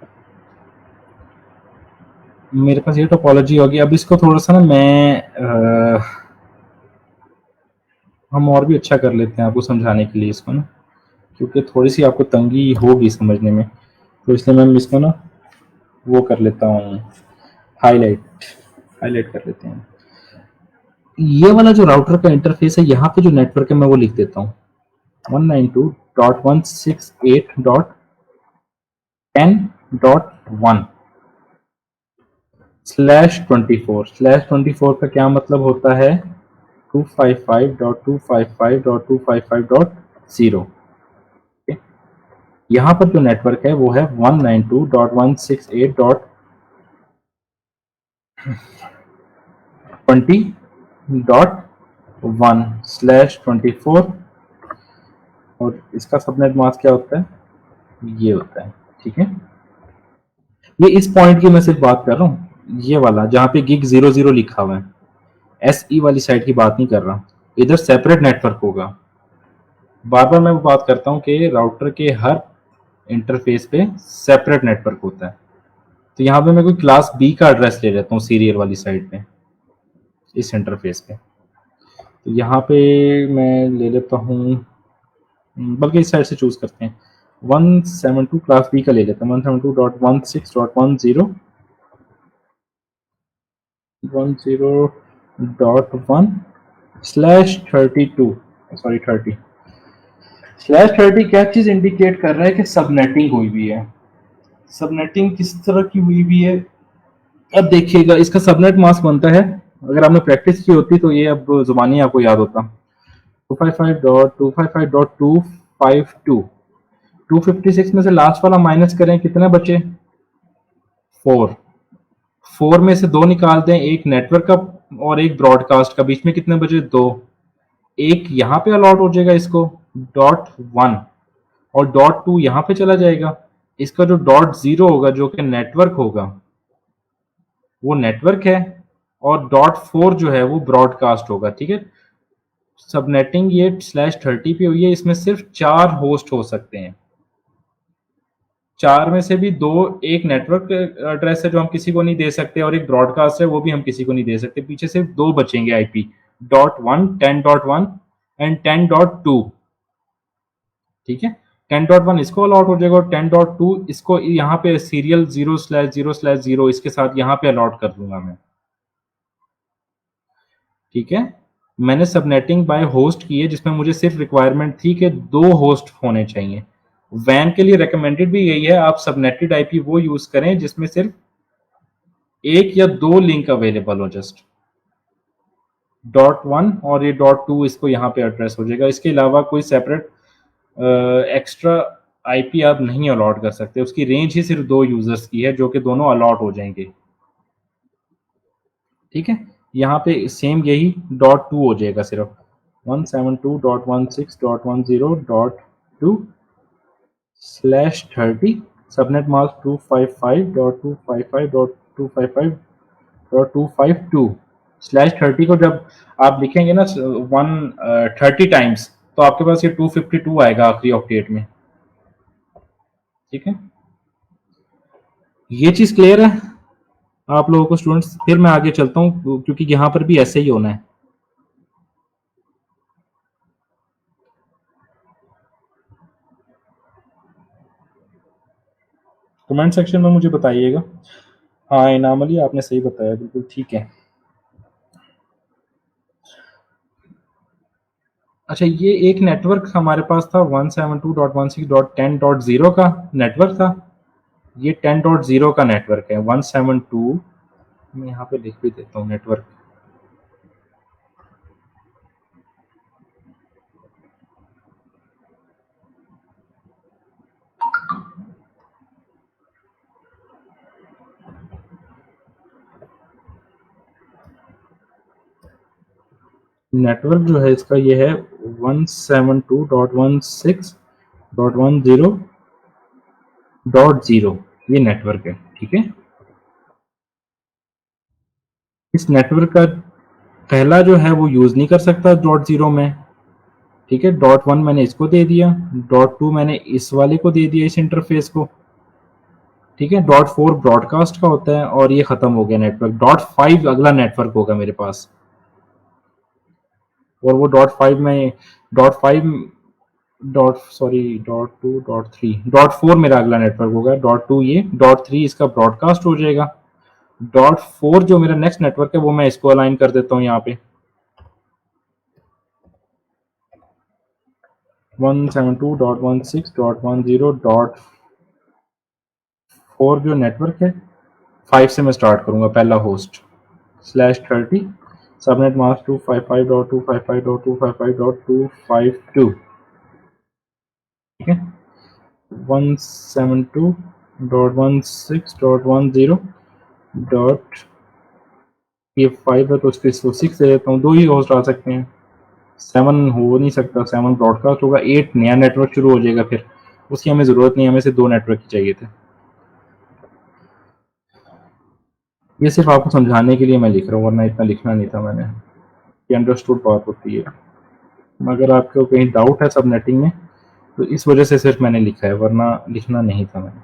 मेरे पास ये टोपोलॉजी होगी। अब इसको थोड़ा सा ना मैं हम और भी अच्छा कर लेते हैं आपको समझाने के लिए इसको ना, क्योंकि थोड़ी सी आपको तंगी होगी समझने में, तो इसलिए मैं इसको ना वो कर लेता हूँ, हाईलाइट कर लेते हैं। ये वाला जो राउटर का इंटरफेस है, यहाँ पे जो नेटवर्क है मैं वो लिख देता हूँ 192.168.10.1 /24 का क्या मतलब होता है, 255.255.255.0। यहाँ पर जो नेटवर्क है वो है 192.168.10.1। 20.1/24 और इसका सबनेट मास्क क्या होता है, ये होता है। ठीक है, ये इस पॉइंट की मैं सिर्फ बात कर रहा हूँ, ये वाला जहाँ पे गिग 00 लिखा हुआ है, एसई वाली साइड की बात नहीं कर रहा। इधर सेपरेट नेटवर्क होगा। बार बार मैं वो बात करता हूँ कि राउटर के हर इंटरफेस पे सेपरेट नेटवर्क होता है। तो यहाँ पे मैं कोई क्लास बी का एड्रेस ले लेता हूँ सीरियल वाली साइड पे, इस इंटरफेस पे। तो यहाँ पे मैं ले लेता हूँ, बल्कि इस साइड से चूज करते हैं, 172 क्लास बी का ले लेते हैं, 172.168.1.1/32 सॉरी 30/30 क्या चीज इंडिकेट कर रहा है कि सबनेटिंग हुई भी है। सबनेटिंग किस तरह की हुई भी है, अब देखिएगा इसका सबनेट मास्क बनता है, अगर आपने प्रैक्टिस की होती तो ये अब जुबानी आपको याद होता, 255.255.252। 256 में से लास्ट वाला माइनस करें, कितने बचे, 4। 4 में से 2 निकाल दें, एक नेटवर्क का और एक ब्रॉडकास्ट का, बीच में कितने बचे, 2। एक यहाँ पे अलॉट हो जाएगा इसको, .1, और .2 यहाँ पे चला जाएगा। इसका जो .0 होगा जो कि नेटवर्क होगा, वो नेटवर्क है, और .4 जो है वो ब्रॉडकास्ट होगा। ठीक है, सबनेटिंग ये /30 पे हुई है, इसमें सिर्फ 4 होस्ट हो सकते हैं। 4 में से भी 2 एक नेटवर्क एड्रेस है जो हम किसी को नहीं दे सकते, और एक ब्रॉडकास्ट है वो भी हम किसी को नहीं दे सकते। पीछे सिर्फ 2 बचेंगे आईपी, .1 10.1 एंड 10.2। ठीक है, 10.1 इसको अलॉट हो जाएगा, और 10.2 इसको यहाँ पे सीरियल 0/0/0 इसके साथ यहाँ पे अलॉट कर दूंगा मैं। ठीक है, मैंने सबनेटिंग बाय होस्ट की है, जिसमें मुझे सिर्फ रिक्वायरमेंट थी कि 2 होस्ट होने चाहिए। वैन के लिए रिकमेंडेड भी यही है, आप सबनेटेड आईपी वो यूज करें जिसमें सिर्फ 1 या 2 लिंक अवेलेबल हो, जस्ट .1 और ये .2 इसको यहाँ पे एड्रेस हो जाएगा। इसके अलावा कोई सेपरेट एक्स्ट्रा आईपी आप नहीं अलॉट कर सकते, उसकी रेंज ही सिर्फ 2 यूजर्स की है जो कि दोनों अलॉट हो जाएंगे। ठीक है, यहाँ पे सेम यही .2 हो जाएगा सिर्फ, 172.168.1.2/30 सबनेट मास्क 255.255.255.252/30 को जब आप लिखेंगे ना 130 टाइम्स, तो आपके पास ये 252 आएगा आखिरी ऑक्टेट में। ठीक है, ये चीज क्लियर है आप लोगों को स्टूडेंट्स? फिर मैं आगे चलता हूँ क्योंकि यहाँ पर भी ऐसे ही होना है। कमेंट सेक्शन में मुझे बताइएगा। हाँ इनाम अली, आपने सही बताया, बिल्कुल ठीक है। अच्छा, ये एक नेटवर्क हमारे पास था 172.168.10.0 का नेटवर्क था, ये 10.0 का नेटवर्क है। 172 मैं यहाँ पे लिख भी देता हूँ नेटवर्क, नेटवर्क जो है इसका ये है 172.16.10.0, ये नेटवर्क है। ठीक है, इस नेटवर्क का पहला जो है वो यूज नहीं कर सकता .0 में। ठीक है, .1 मैंने इसको दे दिया, .2 मैंने इस वाले को दे दिया, इस इंटरफेस को। ठीक है, .4 ब्रॉडकास्ट का होता है, और ये खत्म हो गया नेटवर्क। .5 अगला नेटवर्क होगा मेरे पास, और वो .5 में .5 .4 मेरा अगला नेटवर्क होगा। .2 ये, .3 इसका ब्रॉडकास्ट हो जाएगा। .4 जो मेरा नेक्स्ट नेटवर्क है वो मैं इसको अलाइन कर देता हूँ यहाँ पे, 172.16.10.4 जो नेटवर्क है, 5 से मैं स्टार्ट करूंगा, पहला होस्ट /30 सबनेट मास्क 255.255.255.252। ठीक है, 172.16.10.4 ये 5 है तो इसको 6 दे देता हूँ, 2 ही होस्ट आ सकते हैं, 7 हो नहीं सकता, 7 ब्रॉडकास्ट होगा, 8 नया नेटवर्क शुरू हो जाएगा, फिर उसकी हमें ज़रूरत नहीं है, हमें सिर्फ 2 नेटवर्क ही चाहिए थे। ये सिर्फ आपको समझाने के लिए मैं लिख रहा हूँ, वरना इतना लिखना नहीं था मैंने, ये अंडरस्टूड बात होती है। अगर आपको कहीं डाउट है सबनेटिंग में तो इस वजह से सिर्फ मैंने लिखा है, वरना लिखना नहीं था मैंने।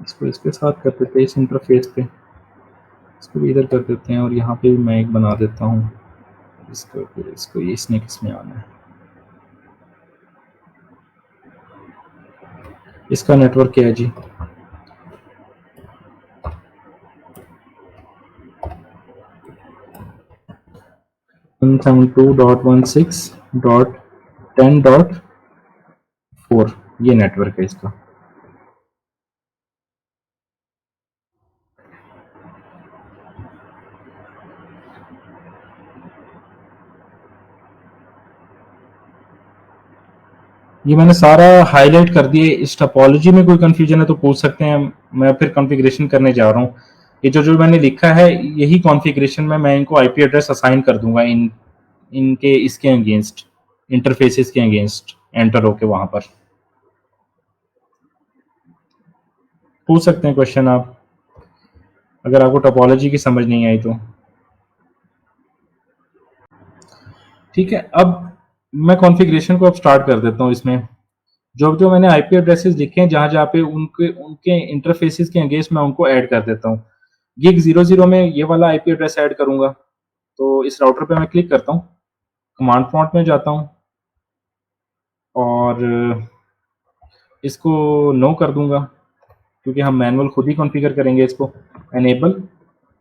इसको इसके साथ कर देते हैं, इस इंटरफेस पे इसको भी इधर कर देते हैं, और यहाँ पे भी मैं एक बना देता हूँ इसको, फिर इसको इसने किसमें आना है, इसका नेटवर्क क्या है जी, 172.16.10.4, ये नेटवर्क है इसका। ये मैंने सारा हाईलाइट कर दिए। इस टोपोलॉजी में कोई कंफ्यूजन है तो पूछ सकते हैं, मैं फिर कॉन्फ़िगरेशन करने जा रहा हूँ। ये जो जो मैंने लिखा है यही कॉन्फ़िगरेशन में मैं इनको आईपी एड्रेस असाइन कर दूंगा इनके इसके अगेंस्ट, इंटरफेसेस के अगेंस्ट एंटर होके वहां पर। पूछ सकते हैं क्वेश्चन आप, अगर आपको टोपोलॉजी की समझ नहीं आई तो। ठीक है, अब मैं कॉन्फ़िगरेशन को अब स्टार्ट कर देता हूँ। इसमें जो जो मैंने आईपी एड्रेसेस लिखे हैं जहां जहां पे उनके उनके इंटरफेसेस के अगेंस्ट मैं उनको ऐड कर देता हूँ। गिग 00 में ये वाला आईपी एड्रेस ऐड करूंगा, तो इस राउटर पे मैं क्लिक करता हूँ, कमांड प्रॉम्प्ट में जाता हूँ और इसको नो कर दूंगा, क्योंकि हम मैनुअल खुद ही कॉन्फ़िगर करेंगे इसको। Enable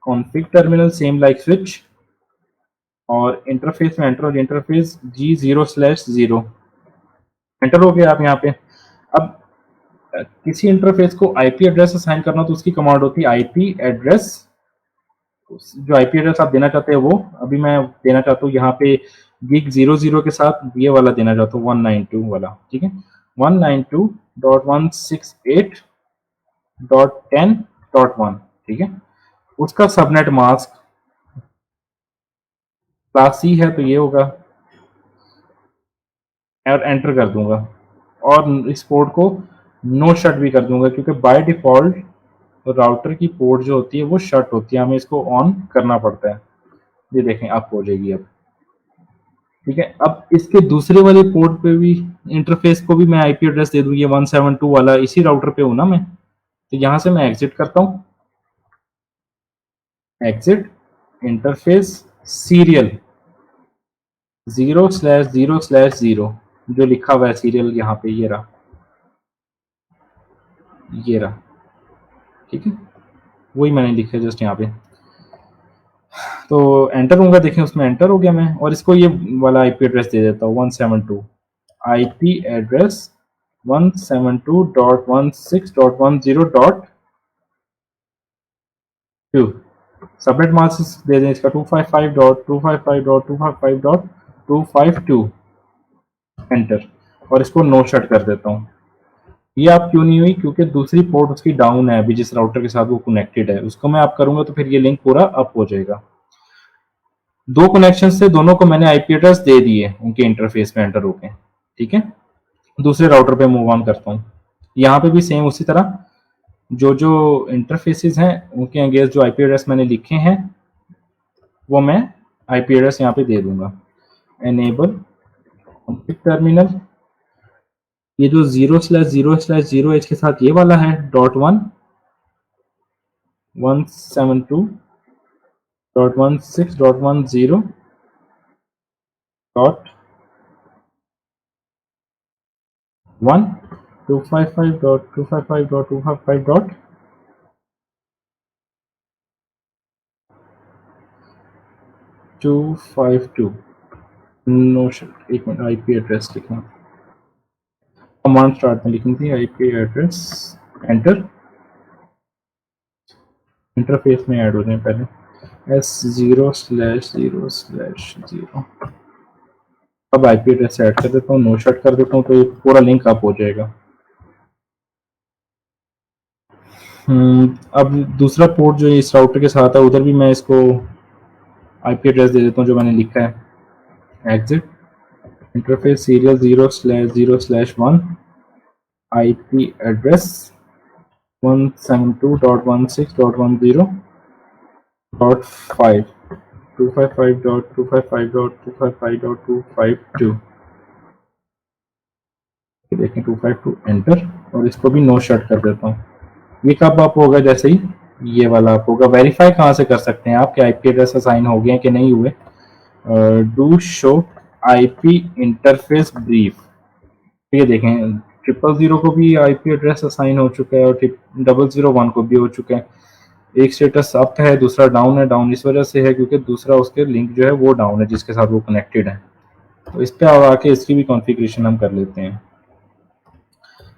config terminal same like switch, और इंटरफेस में एंटर हो, इंटरफेस G0/0 एंटर हो गया आप यहाँ पे। अब किसी इंटरफेस को आईपी एड्रेस असाइन करना तो उसकी कमांड होती है आईपी एड्रेस। जो आईपी एड्रेस आप देना चाहते हैं वो अभी मैं देना चाहता हूँ यहाँ पे गिग 00 के साथ ये वाला देना चाहता हूँ, 192 वाला। ठीक है, 192.168.10.1। ठीक है, उसका सबनेट मास्क क्लास सी है तो ये होगा, और एंटर कर दूंगा, और इस पोर्ट को नो शट भी कर दूंगा, क्योंकि बाय डिफॉल्ट राउटर की पोर्ट जो होती है वो शट होती है, हमें इसको ऑन करना पड़ता है। ये देखें अप हो जाएगी अब। ठीक है, अब इसके दूसरे वाले पोर्ट पे भी इंटरफेस को भी मैं आईपी एड्रेस दे दूं, ये 172 वाला, इसी राउटर पे हूं ना मैं, तो यहां से मैं एग्जिट करता हूं, एग्जिट इंटरफेस सीरियल 0/0/0, जो लिखा हुआ है सीरियल यहाँ पे, ये रहा, ये रहा। ठीक है, वही मैंने लिखा है जस्ट यहाँ पे, तो एंटर होगा, देखें उसमें एंटर हो गया मैं, और इसको ये वाला आईपी एड्रेस दे देता हूँ 172, आईपी एड्रेस 172.16.10.2। सबनेट मास्क दे दें इसका 255.255.255.252, एंटर, और इसको नो शट कर देता हूँ। ये आप क्यों नहीं हुई, क्योंकि दूसरी पोर्ट उसकी डाउन है अभी, जिस राउटर के साथ वो कनेक्टेड है, उसको मैं आप करूंगा तो फिर ये लिंक पूरा अप हो जाएगा। दो कनेक्शन से दोनों को मैंने आईपी एड्रेस दे दिए उनके इंटरफेस में एंटर होके। ठीक है, दूसरे राउटर पे मूव ऑन करता हूँ। यहाँ पे भी सेम उसी तरह जो जो इंटरफेसेस हैं उनके अगेंस्ट जो आईपी एड्रेस मैंने लिखे हैं वो मैं आईपी एड्रेस यहाँ पे दे दूंगा। एनेबल कॉन्फ़िग टर्मिनल, ये जो 0/0/0 एच के साथ ये वाला है .1 172.16.10 .1 255.255.252। नो शिट, एक मिनट, आईपी एड्रेस लिखना, कमांड स्टार्ट में लिखनी थी, आईपी एड्रेस एंटर, इंटरफेस में ऐड हो जाए पहले S0/0/0। अब आईपी एड्रेस ऐड कर देता हूँ, नो शट कर देता हूँ, तो ये पूरा लिंक अप हो जाएगा। अब दूसरा पोर्ट जो इस राउटर के साथ है उधर भी मैं इसको आईपी एड्रेस दे देता हूँ जो मैंने लिखा है, exit interface serial 0/0/1 IP address 172.16.10.5 255.255.255.252 देखें 252 एंटर, और इसको भी नो शट कर देता हूँ। ये कब अप होगा? जैसे ही ये वाला अप होगा। वेरीफाई कहाँ से कर सकते हैं आप कि आईपी एड्रेस असाइन हो गए कि नहीं हुए? Do show IP interface brief, ये देखें 000 को भी आईपी एड्रेस असाइन हो चुका है और 001 को भी हो चुका है। एक स्टेटस अप है, दूसरा डाउन है। डाउन इस वजह से है क्योंकि दूसरा उसके लिंक जो है वो डाउन है जिसके साथ वो कनेक्टेड है। तो इस पे आके इसकी भी कॉन्फ़िगरेशन हम कर लेते हैं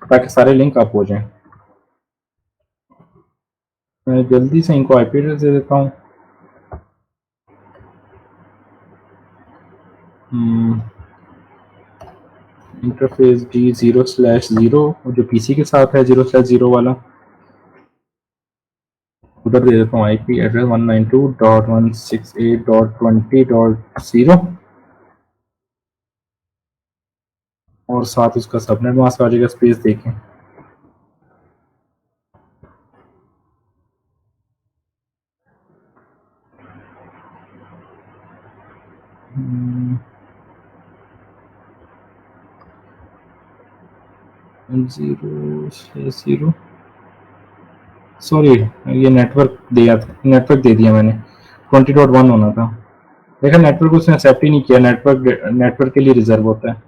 ताकि सारे लिंक अप हो जाएं। मैं जल्दी से इनको आईपी एड्रेस दे देता हूँ। इंटरफेस डी 0/0 जो पीसी के साथ है 0/0 वाला, उधर दे देता हूँ आईपी एड्रेस 192.168.20.0 और साथ उसका सबनेट मास्क आ जाएगा। स्पेस देखें, (0/0) सॉरी, ये नेटवर्क दे दिया मैंने। 20.1 होना था। देखा, नेटवर्क उसने एक्सेप्ट ही नहीं किया। नेटवर्क के लिए रिजर्व होता है।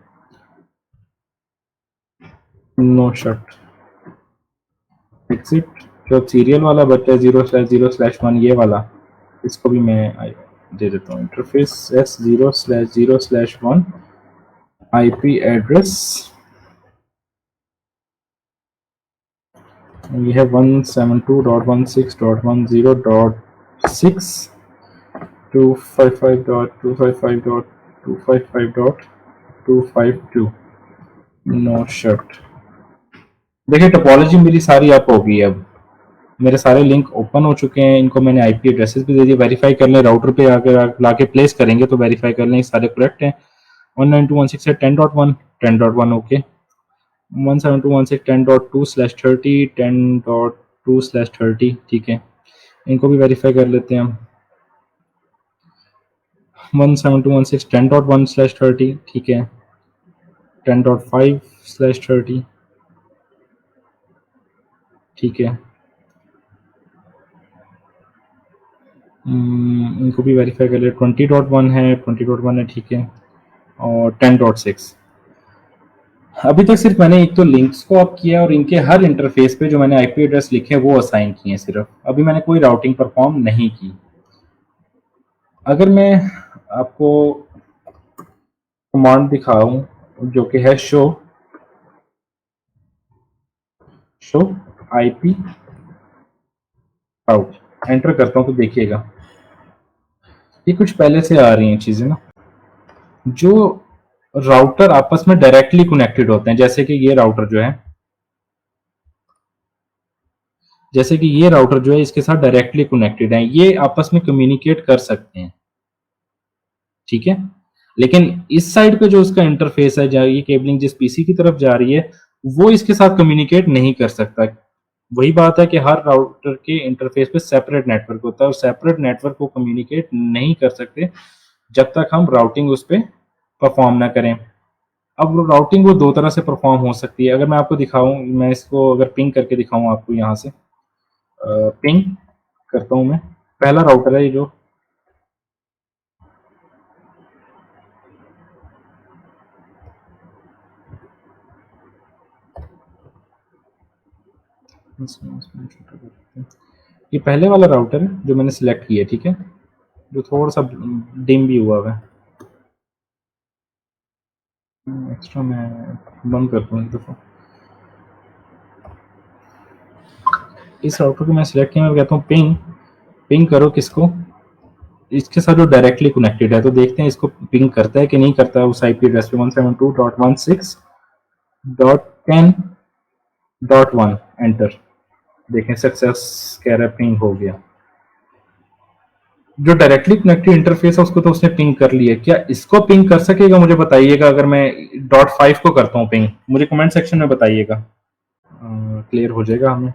No shut exit. जो सीरियल वाला बचा है 0/0/1 ये वाला, इसको भी मैं दे देता हूँ इंटरफेस एस 0/0/1 आईपी एड्रेस, ये है 172.16.10.6 255.255.255.252 नो शट। देखिए टोपोलॉजी मेरी सारी अप हो गई है। अब मेरे सारे लिंक ओपन हो चुके हैं। इनको मैंने आईपी एड्रेसेस भी दे दिए। वेरीफाई कर लें, राउटर पे आकर लाके प्लेस करेंगे तो वेरीफाई कर लें सारे करेक्ट हैं। 192.168 से 10.1 10.1 ओके। 172.168 10.2/30 10.2/30 ठीक है। इनको भी वेरीफाई कर लेते हैं हम। 172.168 10.1/30 ठीक है। 10.5/30 ठीक है। इनको भी वेरीफाई कर ले। 20.1 है, 20.1 है ठीक है। और 10.6। अभी तक सिर्फ मैंने एक तो लिंक्स को अप किया और इनके हर इंटरफेस पे जो मैंने आईपी एड्रेस लिखे हैं वो असाइन किए हैं सिर्फ। अभी मैंने कोई राउटिंग परफॉर्म नहीं की। अगर मैं आपको कमांड दिखाऊं जो कि है शो आईपी आउट, एंटर करता हूं तो देखिएगा ये कुछ पहले से आ रही हैं चीजें ना, जो राउटर आपस में डायरेक्टली कनेक्टेड होते हैं। जैसे कि ये राउटर जो है इसके साथ डायरेक्टली कनेक्टेड है, ये आपस में कम्युनिकेट कर सकते हैं ठीक है। लेकिन इस साइड पे जो उसका इंटरफेस है, ये केबलिंग जिस पीसी की तरफ जा रही है वो इसके साथ कम्युनिकेट नहीं कर सकता। वही बात है कि हर राउटर के इंटरफेस पे सेपरेट नेटवर्क होता है और सेपरेट नेटवर्क को कम्युनिकेट नहीं कर सकते जब तक हम राउटिंग उस पर परफॉर्म ना करें। अब राउटिंग वो दो तरह से परफॉर्म हो सकती है। अगर मैं आपको दिखाऊं, मैं इसको अगर पिंग करके दिखाऊं आपको, यहाँ से पिंग करता हूं मैं। पहला राउटर है ये जो ये पहले वाला राउटर है जो मैंने सिलेक्ट किया ठीक है, जो थोड़ा सा डिम भी हुआ है। एक्स्ट्रा मैं बंद करता हूँ एक दफ़ा। इस राउटर को मैं सिलेक्ट किया, मैं कहता हूँ पिंग करो किसको, इसके साथ जो डायरेक्टली कनेक्टेड है। तो देखते हैं इसको पिंग करता है कि नहीं करता है उस आईपी एड्रेस पे 172.16.10.1 एंटर। देखें सक्सेस कह रहा है, पिंग हो गया। जो डायरेक्टली कनेक्टेड इंटरफेस है उसको तो उसने पिंग कर लिया, क्या इसको पिंग कर सकेगा? मुझे बताइएगा। अगर मैं .5 को करता हूँ पिंग, मुझे कमेंट सेक्शन में बताइएगा, क्लियर हो जाएगा हमें।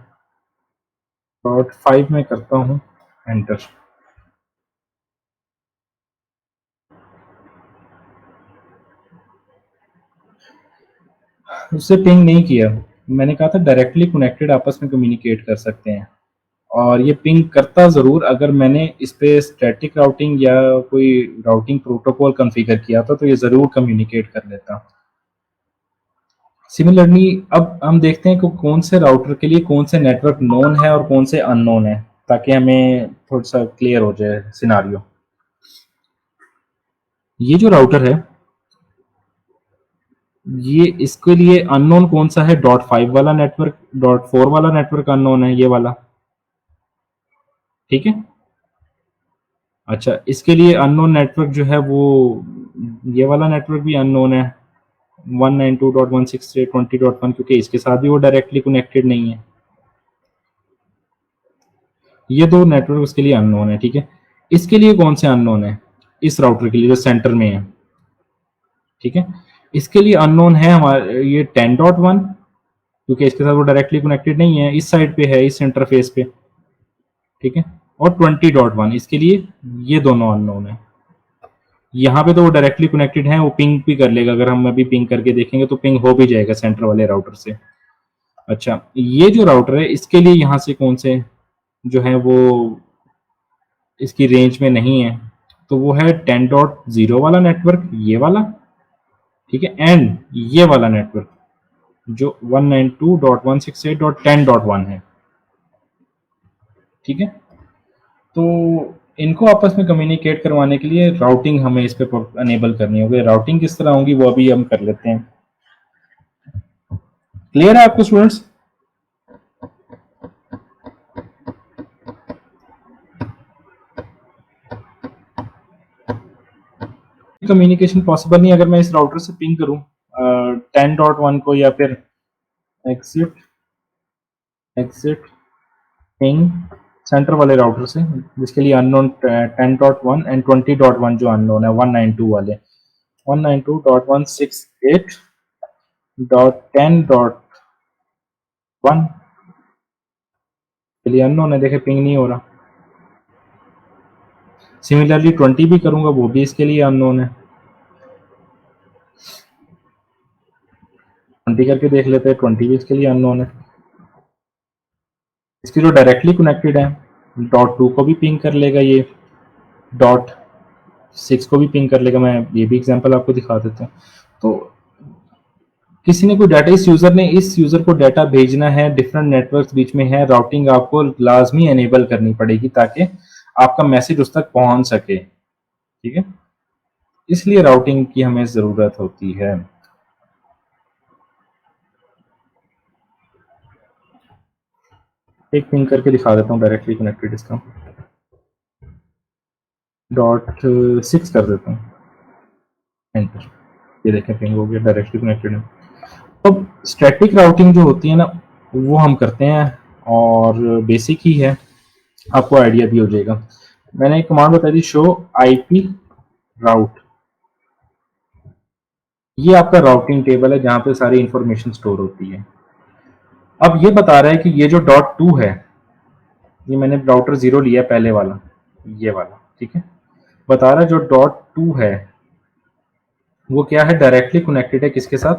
.5 में करता हूँ एंटर। उससे पिंग नहीं किया, मैंने कहा था डायरेक्टली कनेक्टेड आपस में कम्युनिकेट कर सकते हैं, और ये पिंग करता ज़रूर अगर मैंने इस पे स्टैटिक राउटिंग या कोई राउटिंग प्रोटोकॉल कॉन्फ़िगर किया था, तो ये ज़रूर कम्युनिकेट कर लेता। सिमिलरली अब हम देखते हैं कि कौन से राउटर के लिए कौन से नेटवर्क नोन है और कौन से अननोन है, ताकि हमें थोड़ा सा क्लियर हो जाए सिनारियो। ये जो राउटर है, ये इसके लिए अननोन कौन सा है? .5 वाला नेटवर्क, .4 वाला नेटवर्क अननोन है, ये वाला, ठीक है। अच्छा, इसके लिए अननोन नेटवर्क जो है वो ये वाला नेटवर्क भी अननोन है, 192.168.20.1, क्योंकि इसके साथ भी वो डायरेक्टली कनेक्टेड नहीं है। ये दो नेटवर्क उसके लिए अननोन है, ठीक है। इसके लिए कौन से अननोन है? इस राउटर के लिए जो सेंटर में है, ठीक है। इसके लिए अननोन है हमारे ये 10.1, क्योंकि इसके साथ वो डायरेक्टली कनेक्टेड नहीं है, इस साइड पे है, इस इंटरफेस पे, ठीक है। और 20.1 इसके लिए, ये दोनों अननोन है। यहाँ पे तो वो डायरेक्टली कनेक्टेड है, वो पिंग भी कर लेगा, अगर हम अभी पिंग करके देखेंगे तो पिंग हो भी जाएगा सेंटर वाले राउटर से। अच्छा, ये जो राउटर है इसके लिए यहाँ से कौन से जो है वो इसकी रेंज में नहीं है, तो वो है 10.0 वाला नेटवर्क, ये वाला, ठीक है। एंड ये वाला नेटवर्क जो 192.168.10.1 है, ठीक है। तो इनको आपस में कम्युनिकेट करवाने के लिए राउटिंग हमें इस पे अनेबल करनी होगी। राउटिंग किस तरह होगी वो अभी हम कर लेते हैं। क्लियर है आपको स्टूडेंट्स? कम्युनिकेशन पॉसिबल नहीं अगर मैं इस राउटर से पिंग करूं 10.1 को, या फिर एग्जिट एग्जिट पिंग सेंटर वाले राउटर से, जिसके लिए अननोन 10.1 एंड 20.1 जो अननोन है 192 वाले, 192.168.10.1 के लिए अननोन है। देखे पिंग नहीं हो रहा। सिमिलरली 20 भी करूंगा, वो भी इसके लिए अननोन है। 20 करके देख लेते हैं, 20 भी इसके लिए अननोन है। इसकी जो डायरेक्टली कनेक्टेड है, .2 को भी पिंग कर लेगा, ये .6 को भी पिंग कर लेगा। मैं ये भी एग्जांपल आपको दिखा देता हूँ। तो किसी ने कोई डाटा, इस यूजर ने इस यूजर को डाटा भेजना है, डिफरेंट नेटवर्क्स बीच में है, राउटिंग आपको लाजमी एनेबल करनी पड़ेगी ताकि आपका मैसेज उस तक पहुंच सके, ठीक है। इसलिए राउटिंग की हमें जरूरत होती है। एक पिंग करके दिखा देता हूँ डायरेक्टली कनेक्टेड इसका, .6 कर देता हूँ, एंटर। ये देखें पिंग हो गया, डायरेक्टली कनेक्टेड है। अब स्टैटिक राउटिंग जो होती है ना, वो हम करते हैं, और बेसिक ही है, आपको आइडिया भी हो जाएगा। मैंने एक कमांड बताई थी, शो आईपी राउट। ये आपका राउटिंग टेबल है जहां पे सारी इंफॉर्मेशन स्टोर होती है। अब ये बता रहा है कि ये जो .2 है, ये मैंने राउटर 0 लिया पहले वाला, ये वाला, ठीक है। बता रहा है जो .2 है वो क्या है, डायरेक्टली कनेक्टेड है किसके साथ?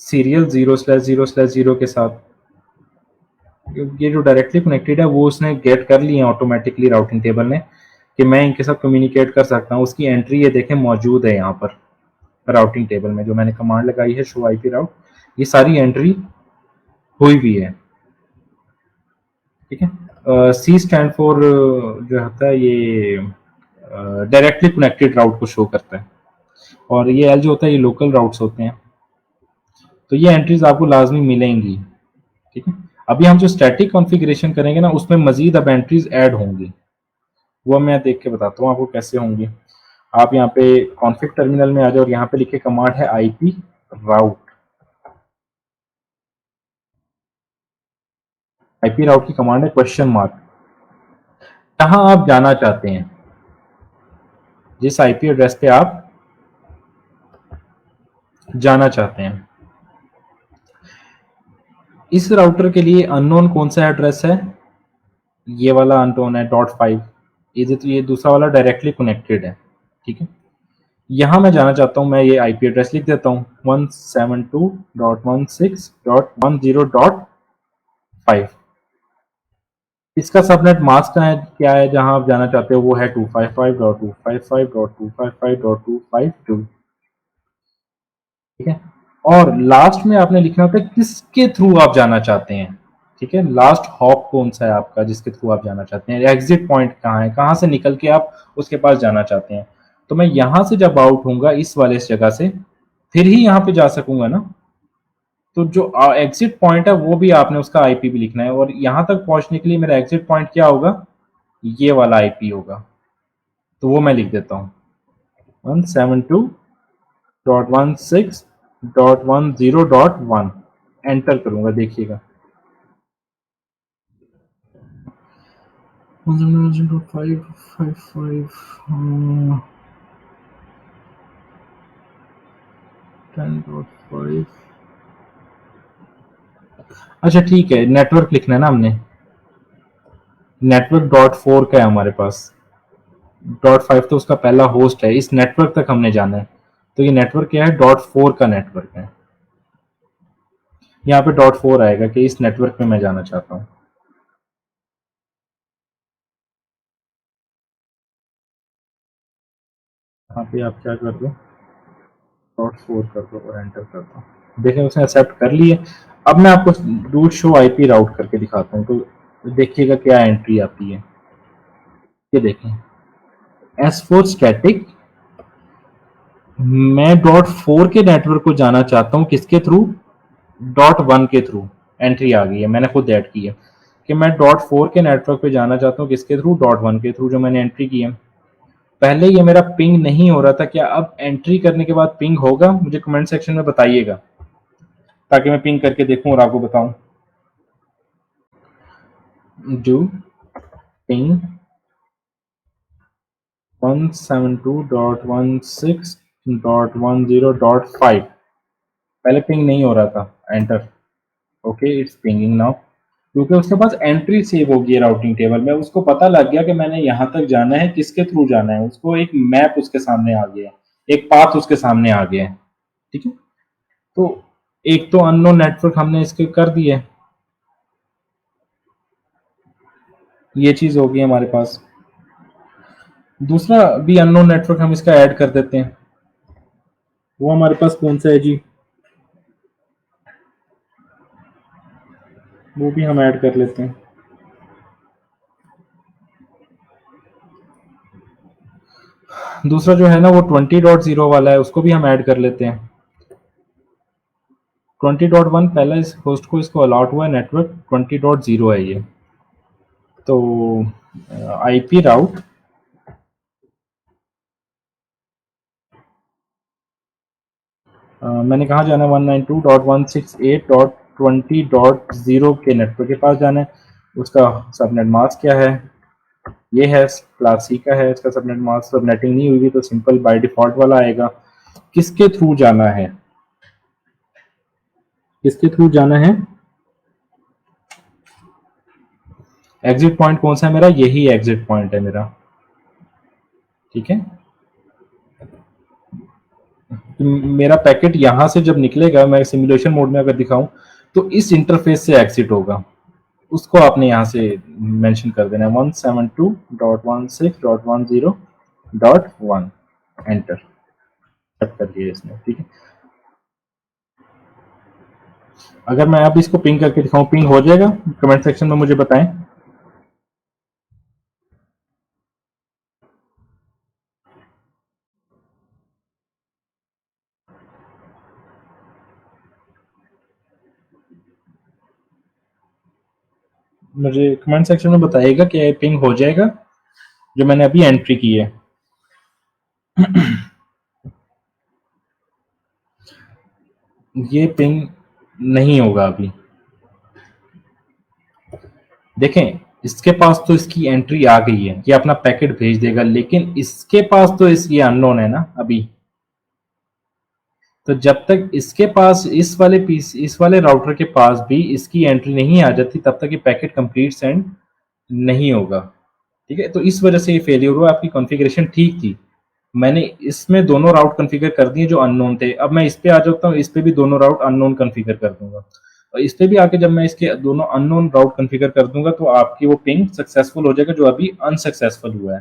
सीरियल 0/0/0 के साथ। ये जो डायरेक्टली कनेक्टेड है वो उसने गेट कर लिए ऑटोमेटिकली राउटिंग टेबल ने, कि मैं इनके साथ कम्युनिकेट कर सकता हूँ। उसकी एंट्री ये देखें मौजूद है यहाँ पर राउटिंग टेबल में, जो मैंने कमांड लगाई है शो आईपी राउट, ये सारी एंट्री हुई भी है, ठीक है। सी स्टैंड फॉर जो होता है ये डायरेक्टली कनेक्टेड राउट को शो करता है, और ये एल जो होता है ये लोकल राउट्स होते हैं। तो ये एंट्रीज आपको लाजमी मिलेंगी, ठीक है। अभी हम जो स्टैटिक कॉन्फ़िगरेशन करेंगे ना, उसमें मजीद अब एंट्रीज ऐड होंगी, वो मैं देख के बताता हूँ आपको कैसे होंगी। आप यहाँ पे कॉन्फ़िग टर्मिनल में आ जाओ और यहाँ पे लिखे कमांड है आईपी राउट। आईपी राउट की कमांड है क्वेश्चन मार्क। कहाँ आप जाना चाहते हैं, जिस आईपी एड्रेस पे आप जाना चाहते हैं। इस राउटर के लिए अननोन कौन सा एड्रेस है, ये वाला अननोन है .5। ये दूसरा वाला डायरेक्टली कनेक्टेड है, ठीक है। यहाँ मैं जाना चाहता हूँ, मैं ये आईपी एड्रेस लिख देता हूँ 172.168.10.5। इसका सबनेट मास्क क्या है जहां आप जाना चाहते हो, वो है 255.255.255.252, ठीक है। और लास्ट में आपने लिखना होता है किसके थ्रू आप जाना चाहते हैं, ठीक है। लास्ट हॉप कौन सा है आपका जिसके थ्रू आप जाना चाहते हैं, एग्जिट पॉइंट कहाँ है, कहाँ से निकल के आप उसके पास जाना चाहते हैं। तो मैं यहां से जब आउट होऊंगा इस वाले जगह से, फिर ही यहाँ पे जा सकूंगा ना। तो जो एग्जिट पॉइंट है वो भी आपने उसका आईपी भी लिखना है, और यहां तक पहुंचने के लिए मेरा एग्जिट पॉइंट क्या होगा, ये वाला आईपी होगा। तो वो मैं लिख देता हूँ 172.16.10.1। एंटर करूंगा, देखिएगा 10.5। अच्छा ठीक है, नेटवर्क लिखना है ना हमने, नेटवर्क .4 का है हमारे पास। .5 तो उसका पहला होस्ट है, इस नेटवर्क तक हमने जाना है। तो ये नेटवर्क क्या है, .4 का नेटवर्क है। यहाँ पे .4 आएगा कि इस नेटवर्क में मैं जाना चाहता हूँ। यहाँ पे आप क्या कर दो, .4 कर दो और एंटर कर दो। देखें उसने एक्सेप्ट कर लिए। अब मैं आपको डू शो आईपी राउट करके दिखाता हूँ, तो देखिएगा क्या एंट्री आती है। ये देखें S4 स्टैटिक, मैं .4 के नेटवर्क को जाना चाहता हूँ, किसके थ्रू, .1 के थ्रू। एंट्री आ गई है, मैंने खुद ऐड की है कि मैं .4 के नेटवर्क पे जाना चाहता हूँ, किसके थ्रू, .1 के थ्रू, जो मैंने एंट्री की है। पहले ये मेरा पिंग नहीं हो रहा था, क्या अब एंट्री करने के बाद पिंग होगा, मुझे कमेंट सेक्शन में बताइएगा ताकि मैं पिंग करके देखूं और आपको बताऊं। Do ping 172.16.10.5। पहले पिंग नहीं हो रहा था, enter. Okay it's pinging now, क्योंकि उसके पास एंट्री सेव होगी है राउटिंग टेबल में, उसको पता लग गया कि मैंने यहाँ तक जाना है, किसके थ्रू जाना है, उसको एक मैप उसके सामने आ गया है, एक पाथ उसके सामने आ गया है, ठीक है। तो एक तो अननोन नेटवर्क हमने इसके कर दिए, ये चीज होगी हमारे पास। दूसरा भी अननोन नेटवर्क हम इसका ऐड कर देते हैं, वो हमारे पास कौन सा है जी, वो भी हम ऐड कर लेते हैं। दूसरा जो है ना वो 20.0 वाला है, उसको भी हम ऐड कर लेते हैं। 20.1 पहला इस होस्ट को इसको अलॉट हुआ है नेटवर्क, 20.0 है ये। तो आईपी राउट मैंने कहा जाना है 192.168.20.0 के नेटवर्क के पास जाना है। उसका सबनेट मास्क क्या है, ये है क्लास सी का है इसका सबनेट मास्क। सबनेटिंग नहीं हुई तो सिंपल बाय डिफॉल्ट वाला आएगा। किसके थ्रू जाना है, किसके थ्रू जाना है, एग्जिट पॉइंट कौन सा है मेरा, यही एग्जिट पॉइंट है मेरा, ठीक है। तो मेरा पैकेट यहां से जब निकलेगा, मैं सिमुलेशन मोड में अगर दिखाऊं तो इस इंटरफेस से एग्जिट होगा, उसको आपने यहाँ से मेंशन कर देना है 172.16.10.1। एंटर कर दिया इसने, ठीक है। अगर मैं अब इसको पिंग करके दिखाऊं, पिंग हो जाएगा, कमेंट सेक्शन में मुझे बताएं। मुझे कमेंट सेक्शन में बताइएगा कि ये पिंग हो जाएगा जो मैंने अभी एंट्री की है। ये पिंग नहीं होगा अभी, देखें इसके पास तो इसकी एंट्री आ गई है, ये अपना पैकेट भेज देगा, लेकिन इसके पास तो ये अननोन है ना अभी। तो जब तक इसके पास इस वाले राउटर के पास भी इसकी एंट्री नहीं आ जाती, तब तक ये पैकेट कंप्लीट सेंड नहीं होगा। ठीक है, तो इस वजह से ये फेलियर हुआ। आपकी कॉन्फ़िगरेशन ठीक थी, मैंने इसमें दोनों राउट कॉन्फ़िगर कर दिए जो अननोन थे। अब मैं इस पे आ जाता हूँ, इस पे भी दोनों राउट अननोन कॉन्फ़िगर कर दूंगा, और इस पे भी आके जब मैं इसके दोनों अननोन राउट कॉन्फ़िगर कर दूंगा तो आपकी वो पिंग सक्सेसफुल हो जाएगा जो अभी अनसक्सेसफुल हुआ है।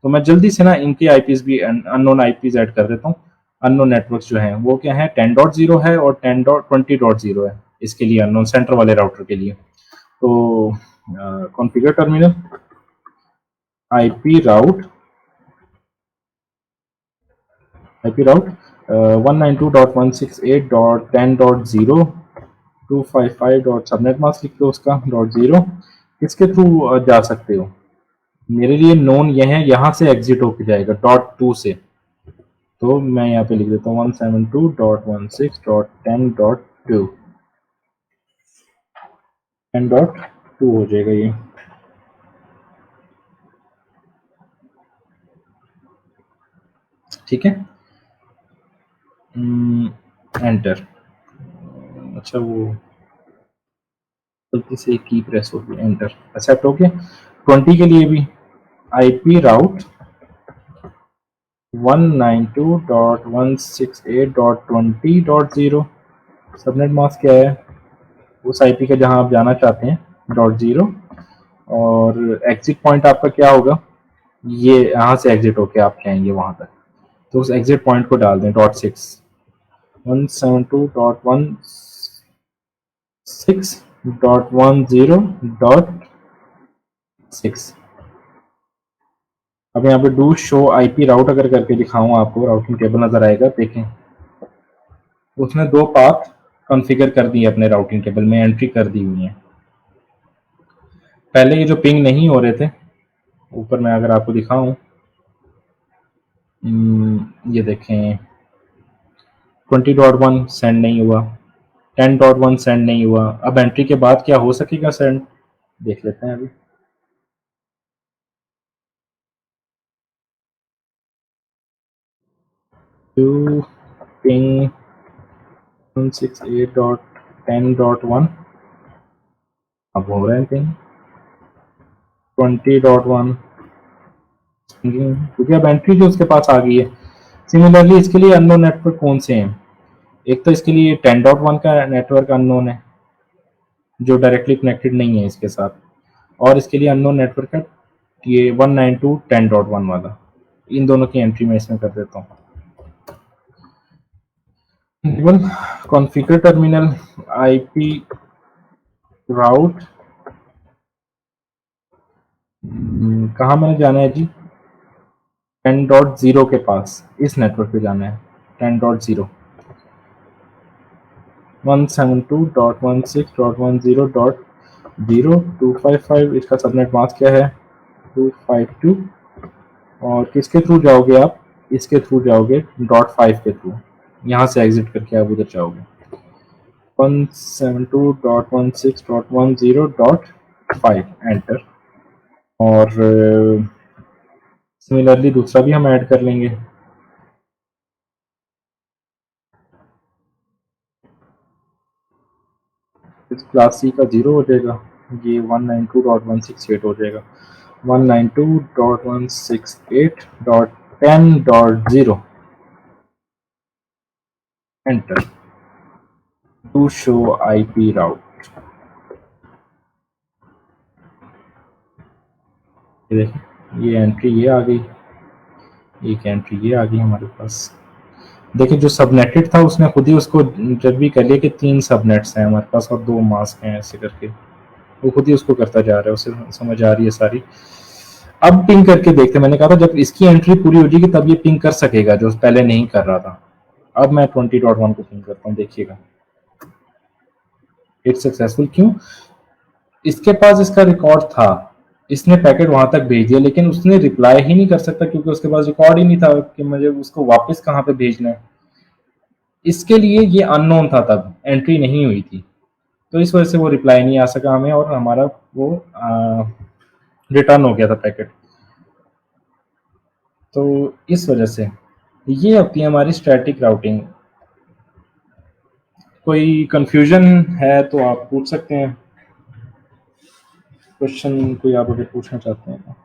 तो मैं जल्दी से ना इनके आईपीज भी अननोन आईपीज ऐड कर देता हूँ। अननोन नेटवर्क्स जो हैं वो क्या है, 10.0 है और 10.20.0 है, इसके लिए अननोन सेंटर वाले राउटर के लिए। तो configure terminal IP route IP route 192.168.10.0 255 dot subnet mask लिख दो उसका .0। किसके थ्रू जा सकते हो? मेरे लिए नोन यह है, यहाँ से एग्जिट होके जाएगा .2 से। तो मैं यहाँ पे लिख देता हूँ 172.16.10.2 10.2 हो जाएगा ये। ठीक है, एंटर। अच्छा वो गलती से की प्रेस हो गई, एंटर एक्सेप्ट हो गया। 20 के लिए भी आईपी राउट 192.168.20.0 सबनेट मास्क क्या है, उस आईपी का जहां आप जाना चाहते हैं .0, और एग्जिट पॉइंट आपका क्या होगा, ये यहाँ से एग्जिट होके आप जाएंगे वहां तक, तो उस एग्जिट पॉइंट को डाल दें .6 172.168.10.6। अब यहाँ पे डू शो आईपी राउट अगर करके दिखाऊं आपको, राउटिंग टेबल नजर आएगा, देखें उसने दो पाथ कॉन्फ़िगर कर दिए अपने राउटिंग टेबल में, एंट्री कर दी हुई है। पहले ये जो पिंग नहीं हो रहे थे, ऊपर मैं अगर आपको दिखाऊं, ये देखें 20.1 सेंड नहीं हुआ, 10.1 सेंड नहीं हुआ। अब एंट्री के बाद क्या हो सकेगा सेंड, देख लेते हैं अभी। टू पिंग 168.10.1 अब हो रहे हैं पिंग 20.1, क्योंकि अब एंट्री जो उसके पास आ गई है। सिमिलरली इसके लिए अननोन नेटवर्क कौन से हैं, एक तो इसके लिए 10.1 का नेटवर्क अननोन है जो डायरेक्टली कनेक्टेड नहीं है इसके साथ, और इसके लिए अननोन नेटवर्क है ये 192.10.1 वाला। इन दोनों की एंट्री मैं इसमें कर देता हूँ। कॉन्फ़िगर टर्मिनल आईपी राउट, कहाँ मैंने जाना है जी, 10.0 के पास, इस नेटवर्क पे जाना है 10.0 172.16.10.0 255, इसका सबनेट मास्क क्या है 252, और किसके थ्रू जाओगे आप, इसके थ्रू जाओगे .5 के थ्रू, यहाँ से एग्जिट करके आप उधर जाओगे 172.16.10.5 एंटर। और सिमिलरली दूसरा भी हम ऐड कर लेंगे, इस क्लास सी का 0 हो जाएगा, ये 192.168 हो जाएगा 192.168.10.0 enter to show IP route. देखिए ये एंट्री ये आ गई, एक एंट्री ये आ गई हमारे पास। देखिए जो सबनेटेड था उसने खुद ही उसको जब भी कर लिया कि 3 सबनेट्स हैं हमारे पास और 2 मास्क हैं, ऐसे करके वो खुद ही उसको करता जा रहा है, उसे समझ आ रही है सारी। अब पिंग करके देखते, मैंने कहा था जब इसकी एंट्री पूरी हो जाएगी तब ये पिंग कर सकेगा जो पहले नहीं कर रहा था। अब मैं 20.1 को पिंग करता हूँ, देखिएगा इट्स सक्सेसफुल। क्यों, इसके पास इसका रिकॉर्ड था, इसने पैकेट वहां तक भेज दिया, लेकिन उसने रिप्लाई ही नहीं कर सकता क्योंकि उसके पास रिकॉर्ड ही नहीं था कि मुझे उसको वापस कहाँ पे भेजना है। इसके लिए ये अननोन था, तब एंट्री नहीं हुई थी। तो इस वजह से वो रिप्लाई नहीं आ सका हमें और हमारा वो रिटर्न हो गया था पैकेट। तो इस वजह से ये होती है हमारी स्टैटिक राउटिंग। कोई कंफ्यूजन है तो आप पूछ सकते हैं, क्वेश्चन कोई आप अगर पूछना चाहते हैं।